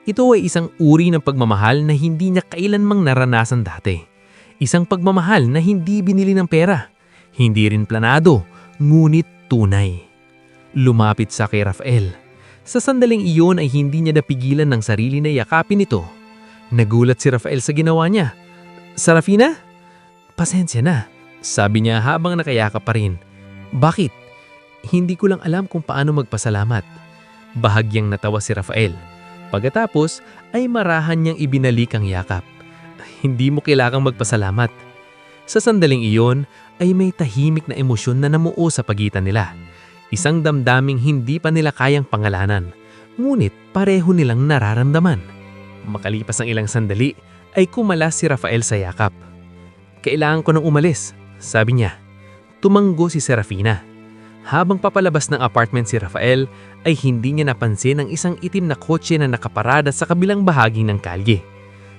Ito ay isang uri ng pagmamahal na hindi niya kailanmang naranasan dati. Isang pagmamahal na hindi binili ng pera. Hindi rin planado, ngunit tunay. Lumapit sa kay Rafael. Sa sandaling iyon ay hindi niya napigilan ng sarili na yakapin ito. Nagulat si Rafael sa ginawa niya. "Serafina? Pasensya na," sabi niya habang nakayakap pa rin. "Bakit?" "Hindi ko lang alam kung paano magpasalamat." Bahagyang natawa si Rafael. Pagkatapos ay marahan niyang ibinalik ang yakap. "Hindi mo kailangang magpasalamat." Sa sandaling iyon ay may tahimik na emosyon na namuo sa pagitan nila. Isang damdaming hindi pa nila kayang pangalanan, ngunit pareho nilang nararamdaman. Makalipas ang ilang sandali ay kumalas si Rafael sa yakap. "Kailangan ko nang umalis," sabi niya. Tumanggo si Serafina. Habang papalabas ng apartment si Rafael, ay hindi niya napansin ang isang itim na kotse na nakaparada sa kabilang bahagi ng kalye.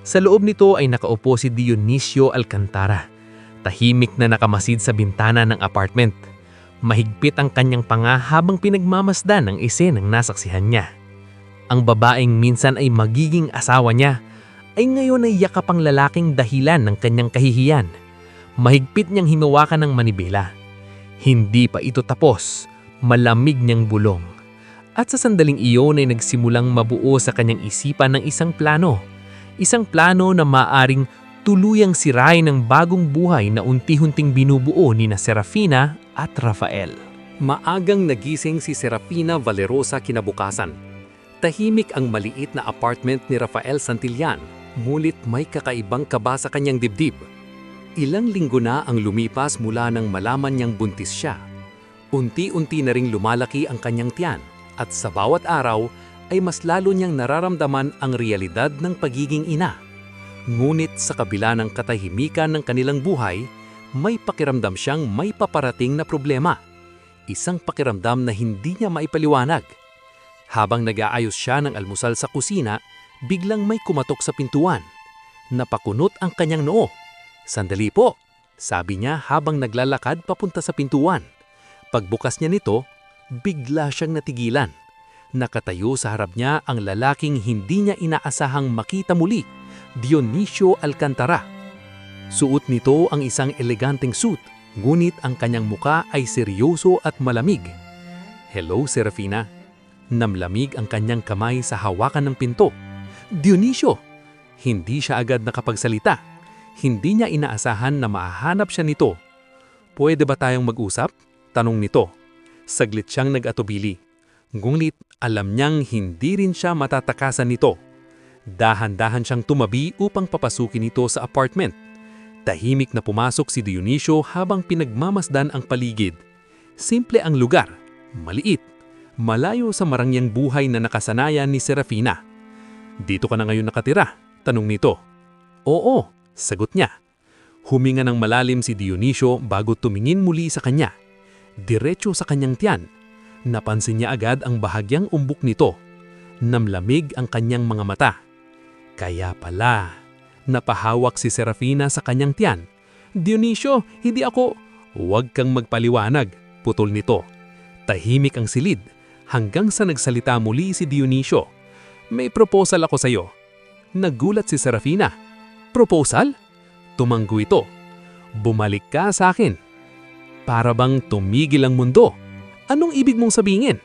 Sa loob nito ay nakaupo si Dionisio Alcantara. Tahimik na nakamasid sa bintana ng apartment. Mahigpit ang kanyang panga habang pinagmamasdan ang esenang nasaksihan niya. Ang babaeng minsan ay magiging asawa niya, ay ngayon ay yakap ang lalaking dahilan ng kanyang kahihiyan. Mahigpit niyang hinawakan ng manibela. Hindi pa ito tapos, malamig niyang bulong. At sa sandaling iyon ay nagsimulang mabuo sa kanyang isipan ng isang plano. Isang plano na maaring tuluyang sirain ng bagong buhay na unti-unting binubuo ni na Serafina at Rafael. Maagang nagising si Serafina Valerosa kinabukasan. Tahimik ang maliit na apartment ni Rafael Santillan, ngunit may kakaibang kaba sa kanyang dibdib. Ilang linggo na ang lumipas mula nang malaman niyang buntis siya. Unti-unti na ring lumalaki ang kanyang tiyan at sa bawat araw ay mas lalo niyang nararamdaman ang realidad ng pagiging ina. Ngunit sa kabila ng katahimikan ng kanilang buhay, may pakiramdam siyang may paparating na problema. Isang pakiramdam na hindi niya maipaliwanag. Habang nag-aayos siya ng almusal sa kusina, biglang may kumatok sa pintuan. Napakunot ang kanyang noo. "Sandali po," sabi niya habang naglalakad papunta sa pintuan. Pagbukas niya nito, Bigla siyang natigilan. Nakatayo sa harap niya ang lalaking hindi niya inaasahang makita muli, Dionisio Alcantara. Suot nito ang isang eleganteng suit, ngunit ang kanyang muka ay seryoso at malamig. "Hello, Serafina." Namlamig ang kanyang kamay sa hawakan ng pinto. "Dionisio!" Hindi siya agad nakapagsalita. Hindi niya inaasahan na mahahanap siya nito. "Pwede ba tayong mag-usap?" tanong nito. Saglit siyang nag-atubili. Ngunit alam niyang hindi rin siya matatakasan nito. Dahan-dahan siyang tumabi upang papasukin ito sa apartment. Tahimik na pumasok si Dionisio habang pinagmamasdan ang paligid. Simple ang lugar, maliit, malayo sa marangyang buhay na nakasanayan ni Serafina. "Dito ka na ngayon nakatira?" tanong nito. "Oo," sagot niya. Huminga ng malalim si Dionisio bago tumingin muli sa kanya. Diretso sa kanyang tiyan. Napansin niya agad ang bahagyang umbok nito. Namlamig ang kanyang mga mata. Kaya pala, napahawak si Serafina sa kanyang tiyan. "Dionisio, hindi ako..." "Huwag kang magpaliwanag," putol nito. Tahimik ang silid hanggang sa nagsalita muli si Dionisio. "May proposal ako sa iyo." Nagulat si Serafina. "Proposal?" Tumanggo ito. "Bumalik ka sa akin." Para bang tumigil ang mundo. "Anong ibig mong sabihin?"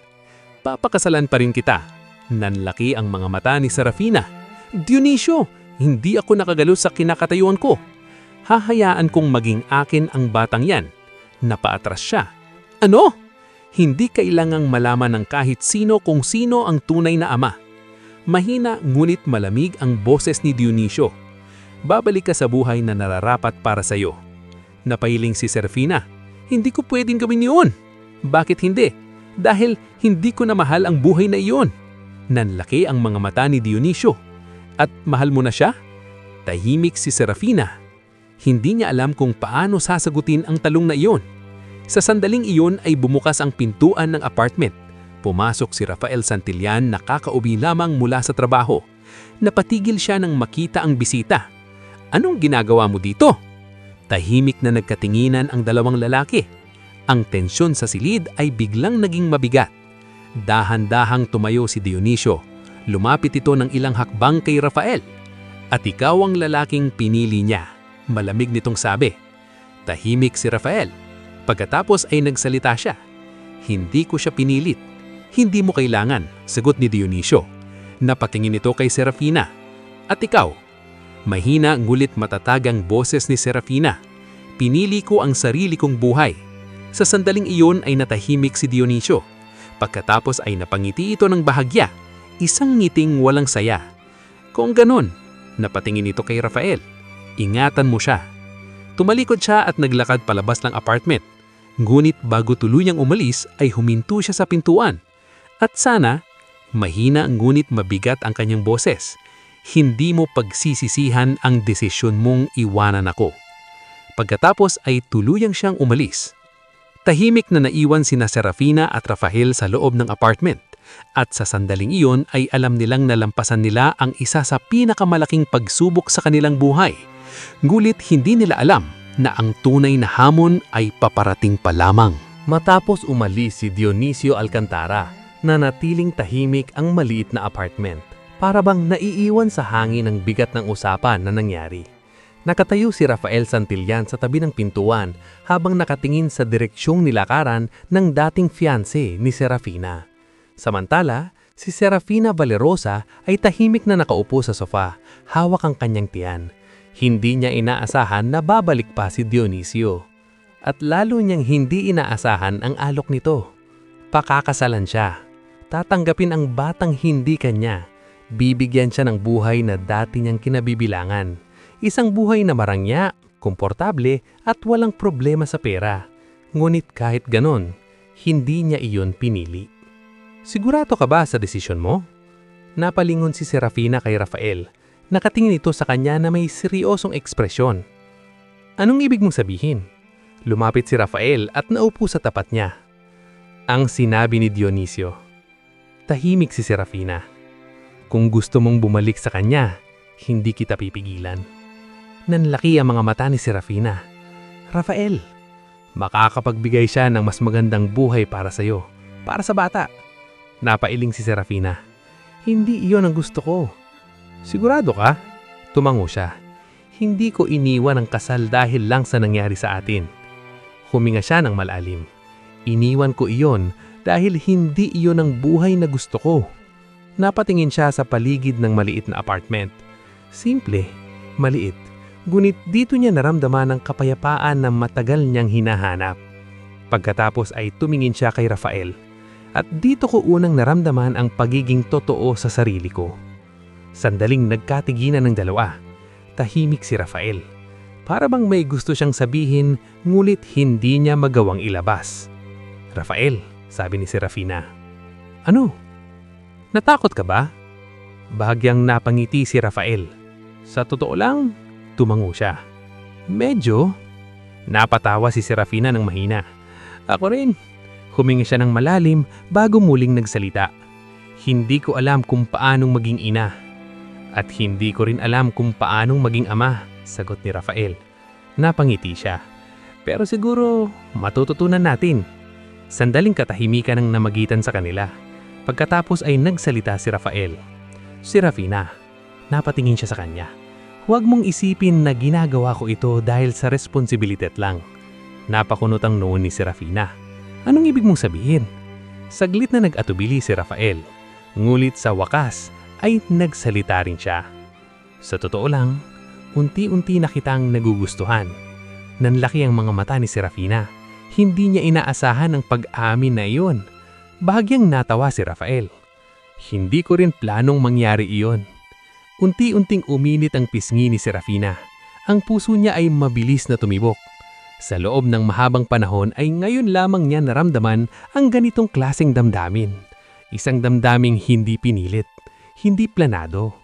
"Papakasalan pa rin kita." Nanlaki ang mga mata ni Serafina. "Dionisio, hindi ako nakagalo sa kinakatayuan ko. Hahayaan kong maging akin ang batang yan." Napaatras siya. "Ano?" Hindi kailangang malaman ng kahit sino kung sino ang tunay na ama. Mahina ngunit malamig ang boses ni Dionisio. "Babalik ka sa buhay na nararapat para sa iyo." Napahiling si Serafina. "Hindi ko pwedeng gawin yun." "Bakit hindi?" "Dahil hindi ko na mahal ang buhay na iyon." Nanlaki ang mga mata ni Dionisio. "At mahal mo na siya?" Tahimik si Serafina. Hindi niya alam kung paano sasagutin ang talong na iyon. Sa sandaling iyon ay bumukas ang pintuan ng apartment. Pumasok si Rafael Santillan na kakauwi lamang mula sa trabaho. Napatigil siya nang makita ang bisita. "Anong ginagawa mo dito?" Tahimik na nagkatinginan ang dalawang lalaki. Ang tensyon sa silid ay biglang naging mabigat. Dahan-dahang tumayo si Dionisio. Lumapit ito ng ilang hakbang kay Rafael. "At ikaw ang lalaking pinili niya." Malamig nitong sabi. Tahimik si Rafael. Pagkatapos ay nagsalita siya. "Hindi ko siya pinilit." "Hindi mo kailangan," sagot ni Dionisio. Napatingin ito kay Serafina. "At ikaw?" Mahina ngulit matatag ang boses ni Serafina. "Pinili ko ang sarili kong buhay." Sa sandaling iyon ay natahimik si Dionisio. Pagkatapos ay napangiti ito ng bahagya, isang ngiting walang saya. "Kung ganon," napatingin ito kay Rafael, "ingatan mo siya." Tumalikod siya at naglakad palabas ng apartment. Ngunit bago tuluyang umalis ay huminto siya sa pintuan. "At sana," mahina ngunit mabigat ang kanyang boses, "hindi mo pagsisisihan ang desisyon mong iwanan ako." Pagkatapos ay tuluyang siyang umalis. Tahimik na naiwan sina Serafina at Rafael sa loob ng apartment. At sa sandaling iyon ay alam nilang nalampasan nila ang isa sa pinakamalaking pagsubok sa kanilang buhay. Ngulit hindi nila alam na ang tunay na hamon ay paparating pa lamang. Matapos umalis si Dionisio Alcantara, nanatiling tahimik ang maliit na apartment. Para bang naiiwan sa hangin ang bigat ng usapan na nangyari. Nakatayo si Rafael Santillan sa tabi ng pintuan habang nakatingin sa direksyong nilakaran ng dating fiancé ni Serafina. Samantala, si Serafina Valerosa ay tahimik na nakaupo sa sofa, hawak ang kanyang tiyan. Hindi niya inaasahan na babalik pa si Dionisio. At lalo niyang hindi inaasahan ang alok nito. Pakakasalan siya. Tatanggapin ang batang hindi kanya. Bibigyan siya ng buhay na dati niyang kinabibilangan. Isang buhay na marangya, komportable at walang problema sa pera. Ngunit kahit ganon, hindi niya iyon pinili. "Sigurado ka ba sa desisyon mo?" Napalingon si Serafina kay Rafael. Nakatingin ito sa kanya na may seryosong ekspresyon. "Anong ibig mong sabihin?" Lumapit si Rafael at naupo sa tapat niya. Ang sinabi ni Dionisio. Tahimik si Serafina. "Kung gusto mong bumalik sa kanya, hindi kita pipigilan." Nanlaki ang mga mata ni Serafina. "Rafael, makakapagbigay siya ng mas magandang buhay para sa'yo. para sa bata. Napailing si Serafina. Hindi iyon ang gusto ko. Sigurado ka? Tumango siya. Hindi ko iniwan ang kasal dahil lang sa nangyari sa atin. Huminga siya ng malalim. Iniwan ko iyon dahil hindi iyon ang buhay na gusto ko. Napatingin siya sa paligid ng maliit na apartment. Simple, maliit, ngunit dito niya naramdaman ang kapayapaan na matagal niyang hinahanap. Pagkatapos ay tumingin siya kay Rafael. At dito ko unang naramdaman ang pagiging totoo sa sarili ko. Sandaling nagkatiginan ng dalawa. Tahimik si Rafael. Para bang may gusto siyang sabihin, ngulit hindi niya magawang ilabas. Rafael, sabi ni Serafina. Ano? Natakot ka ba? Bahagyang napangiti si Rafael. Sa totoo lang, tumango siya. Medyo. Napatawa si Serafina ng mahina. Ako rin. Humingi siya ng malalim bago muling nagsalita. Hindi ko alam kung paanong maging ina. At hindi ko rin alam kung paanong maging ama, sagot ni Rafael. Napangiti siya. Pero siguro matututunan natin. Sandaling katahimikan ang namagitan sa kanila. Pagkatapos ay nagsalita si Rafael. Serafina, napatingin siya sa kanya. Huwag mong isipin na ginagawa ko ito dahil sa responsibilidad lang. Napakunot ang noon ni Serafina. Anong ibig mong sabihin? Saglit na nag-atubili si Rafael. Ngulit sa wakas ay nagsalita rin siya. Sa totoo lang, unti-unti na kitang nagugustuhan. Nanlaki ang mga mata ni Serafina. Hindi niya inaasahan ang pag-amin na iyon. Bahagyang natawa si Rafael. Hindi ko rin planong mangyari iyon. Unti-unting uminit ang pisngi ni Serafina. Ang puso niya ay mabilis na tumibok. Sa loob ng mahabang panahon ay ngayon lamang niya naramdaman ang ganitong klaseng damdamin. Isang damdaming hindi pinilit, hindi planado,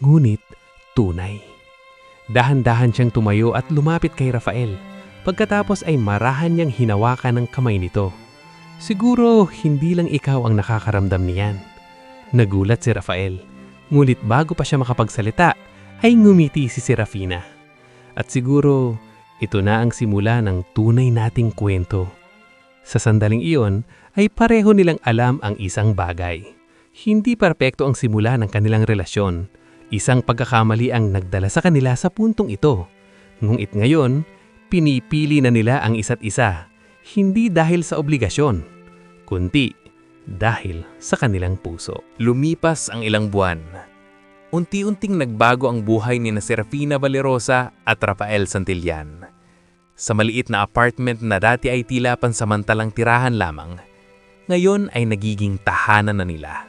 ngunit tunay. Dahan-dahan siyang tumayo at lumapit kay Rafael. Pagkatapos ay marahan niyang hinawakan ang kamay nito. Siguro hindi lang ikaw ang nakakaramdam niyan. Nagulat si Rafael. Ngunit bago pa siya makapagsalita, ay ngumiti si Serafina. At siguro, ito na ang simula ng tunay nating kwento. Sa sandaling iyon, ay pareho nilang alam ang isang bagay. Hindi perpekto ang simula ng kanilang relasyon. Isang pagkakamali ang nagdala sa kanila sa puntong ito. Ngunit ngayon, pinipili na nila ang isa't isa. Hindi dahil sa obligasyon, kundi dahil sa kanilang puso. Lumipas ang ilang buwan. Unti-unting nagbago ang buhay ni Serafina Valerosa at Rafael Santillan. Sa maliit na apartment na dati ay tila pansamantalang tirahan lamang, ngayon ay nagiging tahanan na nila.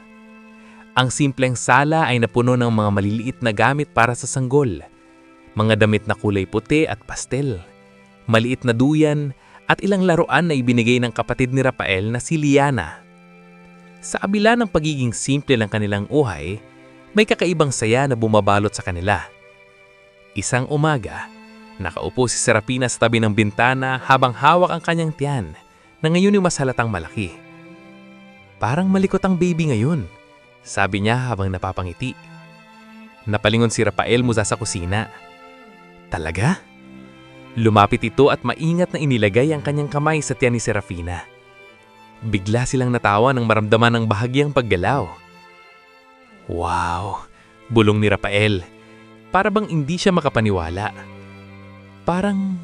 Ang simpleng sala ay napuno ng mga maliliit na gamit para sa sanggol, mga damit na kulay puti at pastel, maliit na duyan at ilang laruan na ibinigay ng kapatid ni Rafael na si Liana. Sa kabila ng pagiging simple ng kanilang uhay, may kakaibang saya na bumabalot sa kanila. Isang umaga, nakaupo si Serafina sa tabi ng bintana habang hawak ang kanyang tiyan na ngayon yung mas halatang malaki. Parang malikot ang baby ngayon, sabi niya habang napapangiti. Napalingon si Rafael mula sa kusina. Talaga? Lumapit ito at maingat na inilagay ang kanyang kamay sa tiyan ni Serafina. Bigla silang natawa nang maramdaman ng bahagyang paggalaw. Wow! Bulong ni Rafael. Para bang hindi siya makapaniwala. Parang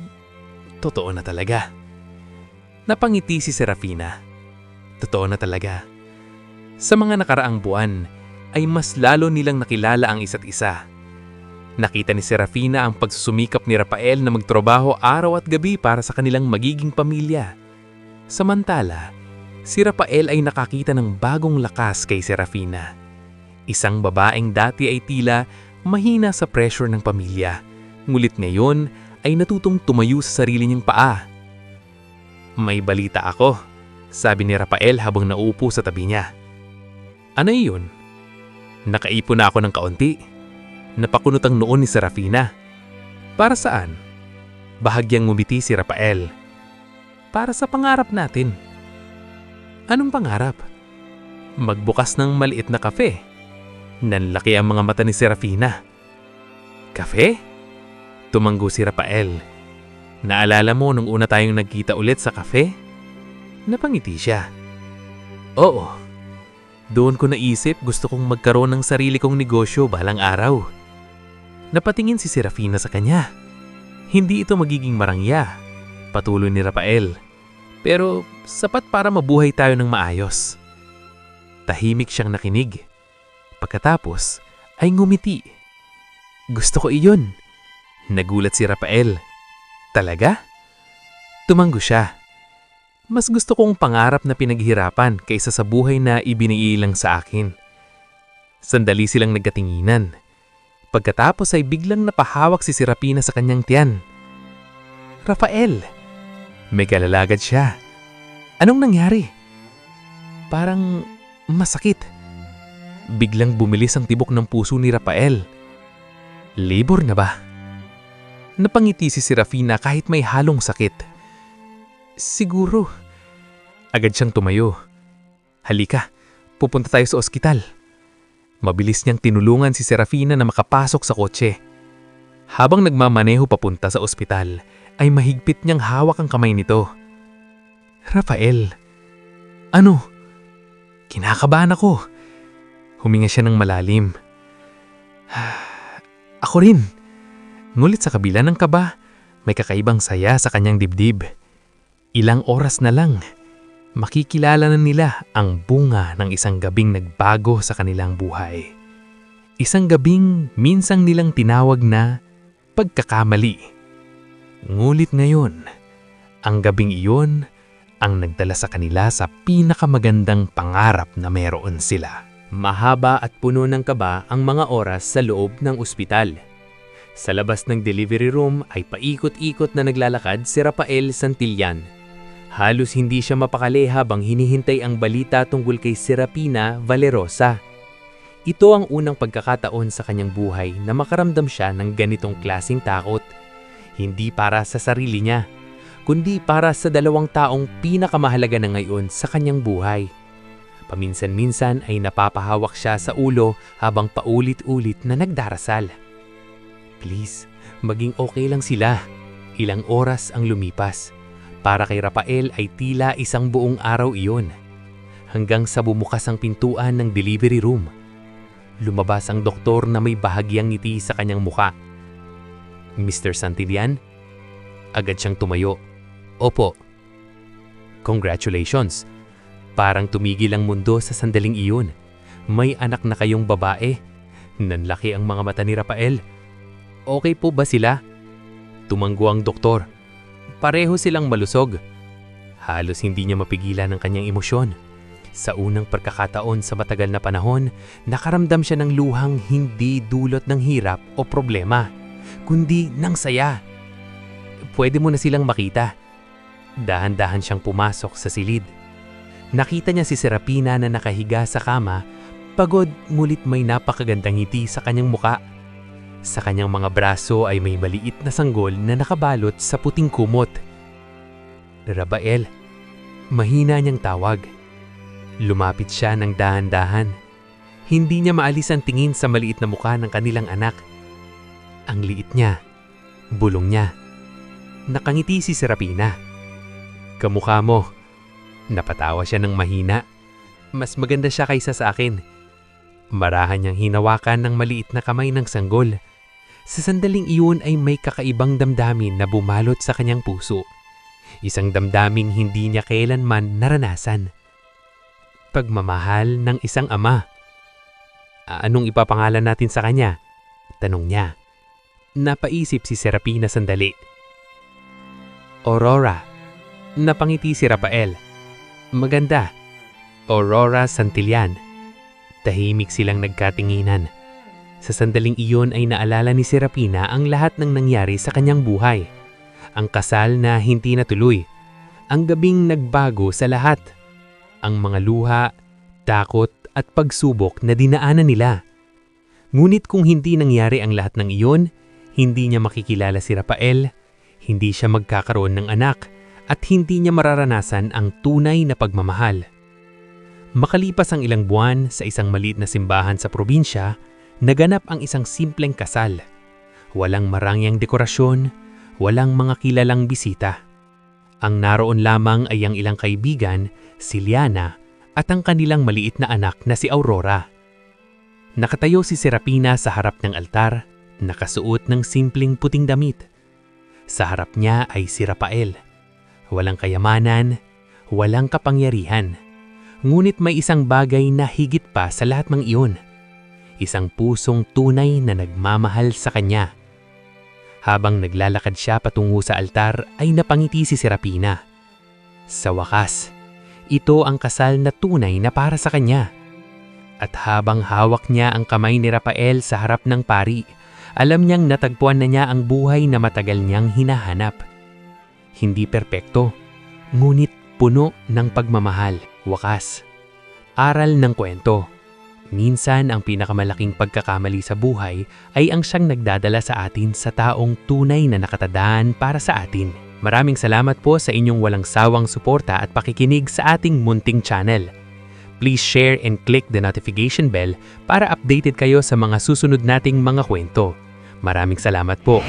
totoo na talaga. Napangiti si Serafina. Totoo na talaga. Sa mga nakaraang buwan, ay mas lalo nilang nakilala ang isa't isa. Nakita ni Serafina ang pagsusumikap ni Rafael na magtrabaho araw at gabi para sa kanilang magiging pamilya. Samantala, si Rafael ay nakakita ng bagong lakas kay Serafina. Isang babaeng dati ay tila mahina sa pressure ng pamilya, ngulit ngayon ay natutong tumayo sa sarili niyang paa. May balita ako, sabi ni Rafael habang naupo sa tabi niya. Ano iyon? Nakaipon na ako ng kaunti. Napakunot ang noon ni Serafina. Para saan? Bahagyang ngumiti si Rafael. Para sa pangarap natin. Anong pangarap? Magbukas ng maliit na kafe. Nanlaki ang mga mata ni Serafina. Kafe? Tumanggo si Rafael. Naalala mo nung una tayong nagkita ulit sa kafe? Napangiti siya. Oo. Doon ko naisip gusto kong magkaroon ng sarili kong negosyo balang araw. Napatingin si Serafina sa kanya. Hindi ito magiging marangya, patuloy ni Rafael. Pero sapat para mabuhay tayo ng maayos. Tahimik siyang nakinig. Pagkatapos ay ngumiti. Gusto ko iyon. Nagulat si Rafael. Talaga? Tumanggo siya. Mas gusto kong pangarap na pinaghirapan kaysa sa buhay na ibiniilang sa akin. Sandali silang nagkatinginan. Pagkatapos ay biglang napahawak si Serafina sa kanyang tiyan. Rafael! May kalalagad siya. Anong nangyari? Parang masakit. Biglang bumilis ang tibok ng puso ni Rafael. Labor na ba? Napangiti si Serafina kahit may halong sakit. Siguro. Agad siyang tumayo. Halika, pupunta tayo sa ospital. Mabilis niyang tinulungan si Serafina na makapasok sa kotse. Habang nagmamaneho papunta sa ospital, ay mahigpit niyang hawak ang kamay nito. Rafael, ano? Kinakabahan ako. Huminga siya ng malalim. Ako rin. Ngulit sa kabila ng kaba, may kakaibang saya sa kanyang dibdib. Ilang oras na lang, makikilala na nila ang bunga ng isang gabing nagbago sa kanilang buhay. Isang gabing minsang nilang tinawag na pagkakamali. Ngulit ngayon, ang gabing iyon ang nagdala sa kanila sa pinakamagandang pangarap na meron sila. Mahaba at puno ng kaba ang mga oras sa loob ng ospital. Sa labas ng delivery room ay paikot-ikot na naglalakad si Rafael Santillan. Halos hindi siya mapakali habang hinihintay ang balita tungkol kay Serafina Valerosa. Ito ang unang pagkakataon sa kanyang buhay na makaramdam siya ng ganitong klaseng takot. Hindi para sa sarili niya, kundi para sa dalawang taong pinakamahalaga na ngayon sa kanyang buhay. Paminsan-minsan ay napapahawak siya sa ulo habang paulit-ulit na nagdarasal. Please, maging okay lang sila. Ilang oras ang lumipas. Para kay Rafael ay tila isang buong araw iyon. Hanggang sa bumukas ang pintuan ng delivery room. Lumabas ang doktor na may bahagyang ngiti sa kanyang muka. Mr. Santillan? Agad siyang tumayo. Opo. Congratulations. Parang tumigil ang mundo sa sandaling iyon. May anak na kayong babae. Nanlaki ang mga mata ni Rafael. Okay po ba sila? Tumanggo ang doktor. Pareho silang malusog. Halos hindi niya mapigilan ang kanyang emosyon. Sa unang pagkakataon sa matagal na panahon, nakaramdam siya ng luhang hindi dulot ng hirap o problema, kundi ng saya. Pwede mo na silang makita. Dahan-dahan siyang pumasok sa silid. Nakita niya si Serafina na nakahiga sa kama, pagod ngulit may napakagandang ngiti sa kanyang muka. Sa kanyang mga braso ay may maliit na sanggol na nakabalot sa puting kumot. Rafael, mahina niyang tawag. Lumapit siya ng dahan-dahan. Hindi niya maalis ang tingin sa maliit na mukha ng kanilang anak. Ang liit niya, bulong niya. Nakangiti si Serafina. Kamukha mo. Napatawa siya ng mahina. Mas maganda siya kaysa sa akin. Marahan niyang hinawakan ng maliit na kamay ng sanggol. Sa sandaling iyon ay may kakaibang damdamin na bumalot sa kanyang puso. Isang damdaming hindi niya kailanman naranasan. Pagmamahal ng isang ama. Anong ipapangalan natin sa kanya? Tanong niya. Napaisip si Serafina sandali. Aurora. Napangiti si Rafael. Maganda. Aurora Santillan. Tahimik silang nagkatinginan. Sa sandaling iyon ay naalala ni Serafina ang lahat ng nangyari sa kanyang buhay. Ang kasal na hindi natuloy. Ang gabing nagbago sa lahat. Ang mga luha, takot at pagsubok na dinaanan nila. Ngunit kung hindi nangyari ang lahat ng iyon, hindi niya makikilala si Rafael, hindi siya magkakaroon ng anak, at hindi niya mararanasan ang tunay na pagmamahal. Makalipas ang ilang buwan sa isang maliit na simbahan sa probinsya, naganap ang isang simpleng kasal. Walang marangyang dekorasyon, walang mga kilalang bisita. Ang naroon lamang ay ang ilang kaibigan, si Liana at ang kanilang maliit na anak na si Aurora. Nakatayo si Serafina sa harap ng altar, nakasuot ng simpleng puting damit. Sa harap niya ay si Rafael. Walang kayamanan, walang kapangyarihan. Ngunit may isang bagay na higit pa sa lahat ng iyon. Isang pusong tunay na nagmamahal sa kanya. Habang naglalakad siya patungo sa altar ay napangiti si Serafina. Sa wakas, ito ang kasal na tunay na para sa kanya. At habang hawak niya ang kamay ni Rafael sa harap ng pari, alam niyang natagpuan na niya ang buhay na matagal niyang hinahanap. Hindi perpekto, ngunit puno ng pagmamahal. Wakas. Aral ng kwento. Minsan ang pinakamalaking pagkakamali sa buhay ay ang siyang nagdadala sa atin sa taong tunay na nakatadaan para sa atin. Maraming salamat po sa inyong walang sawang suporta at pakikinig sa ating munting channel. Please share and click the notification bell para updated kayo sa mga susunod nating mga kwento. Maraming salamat po.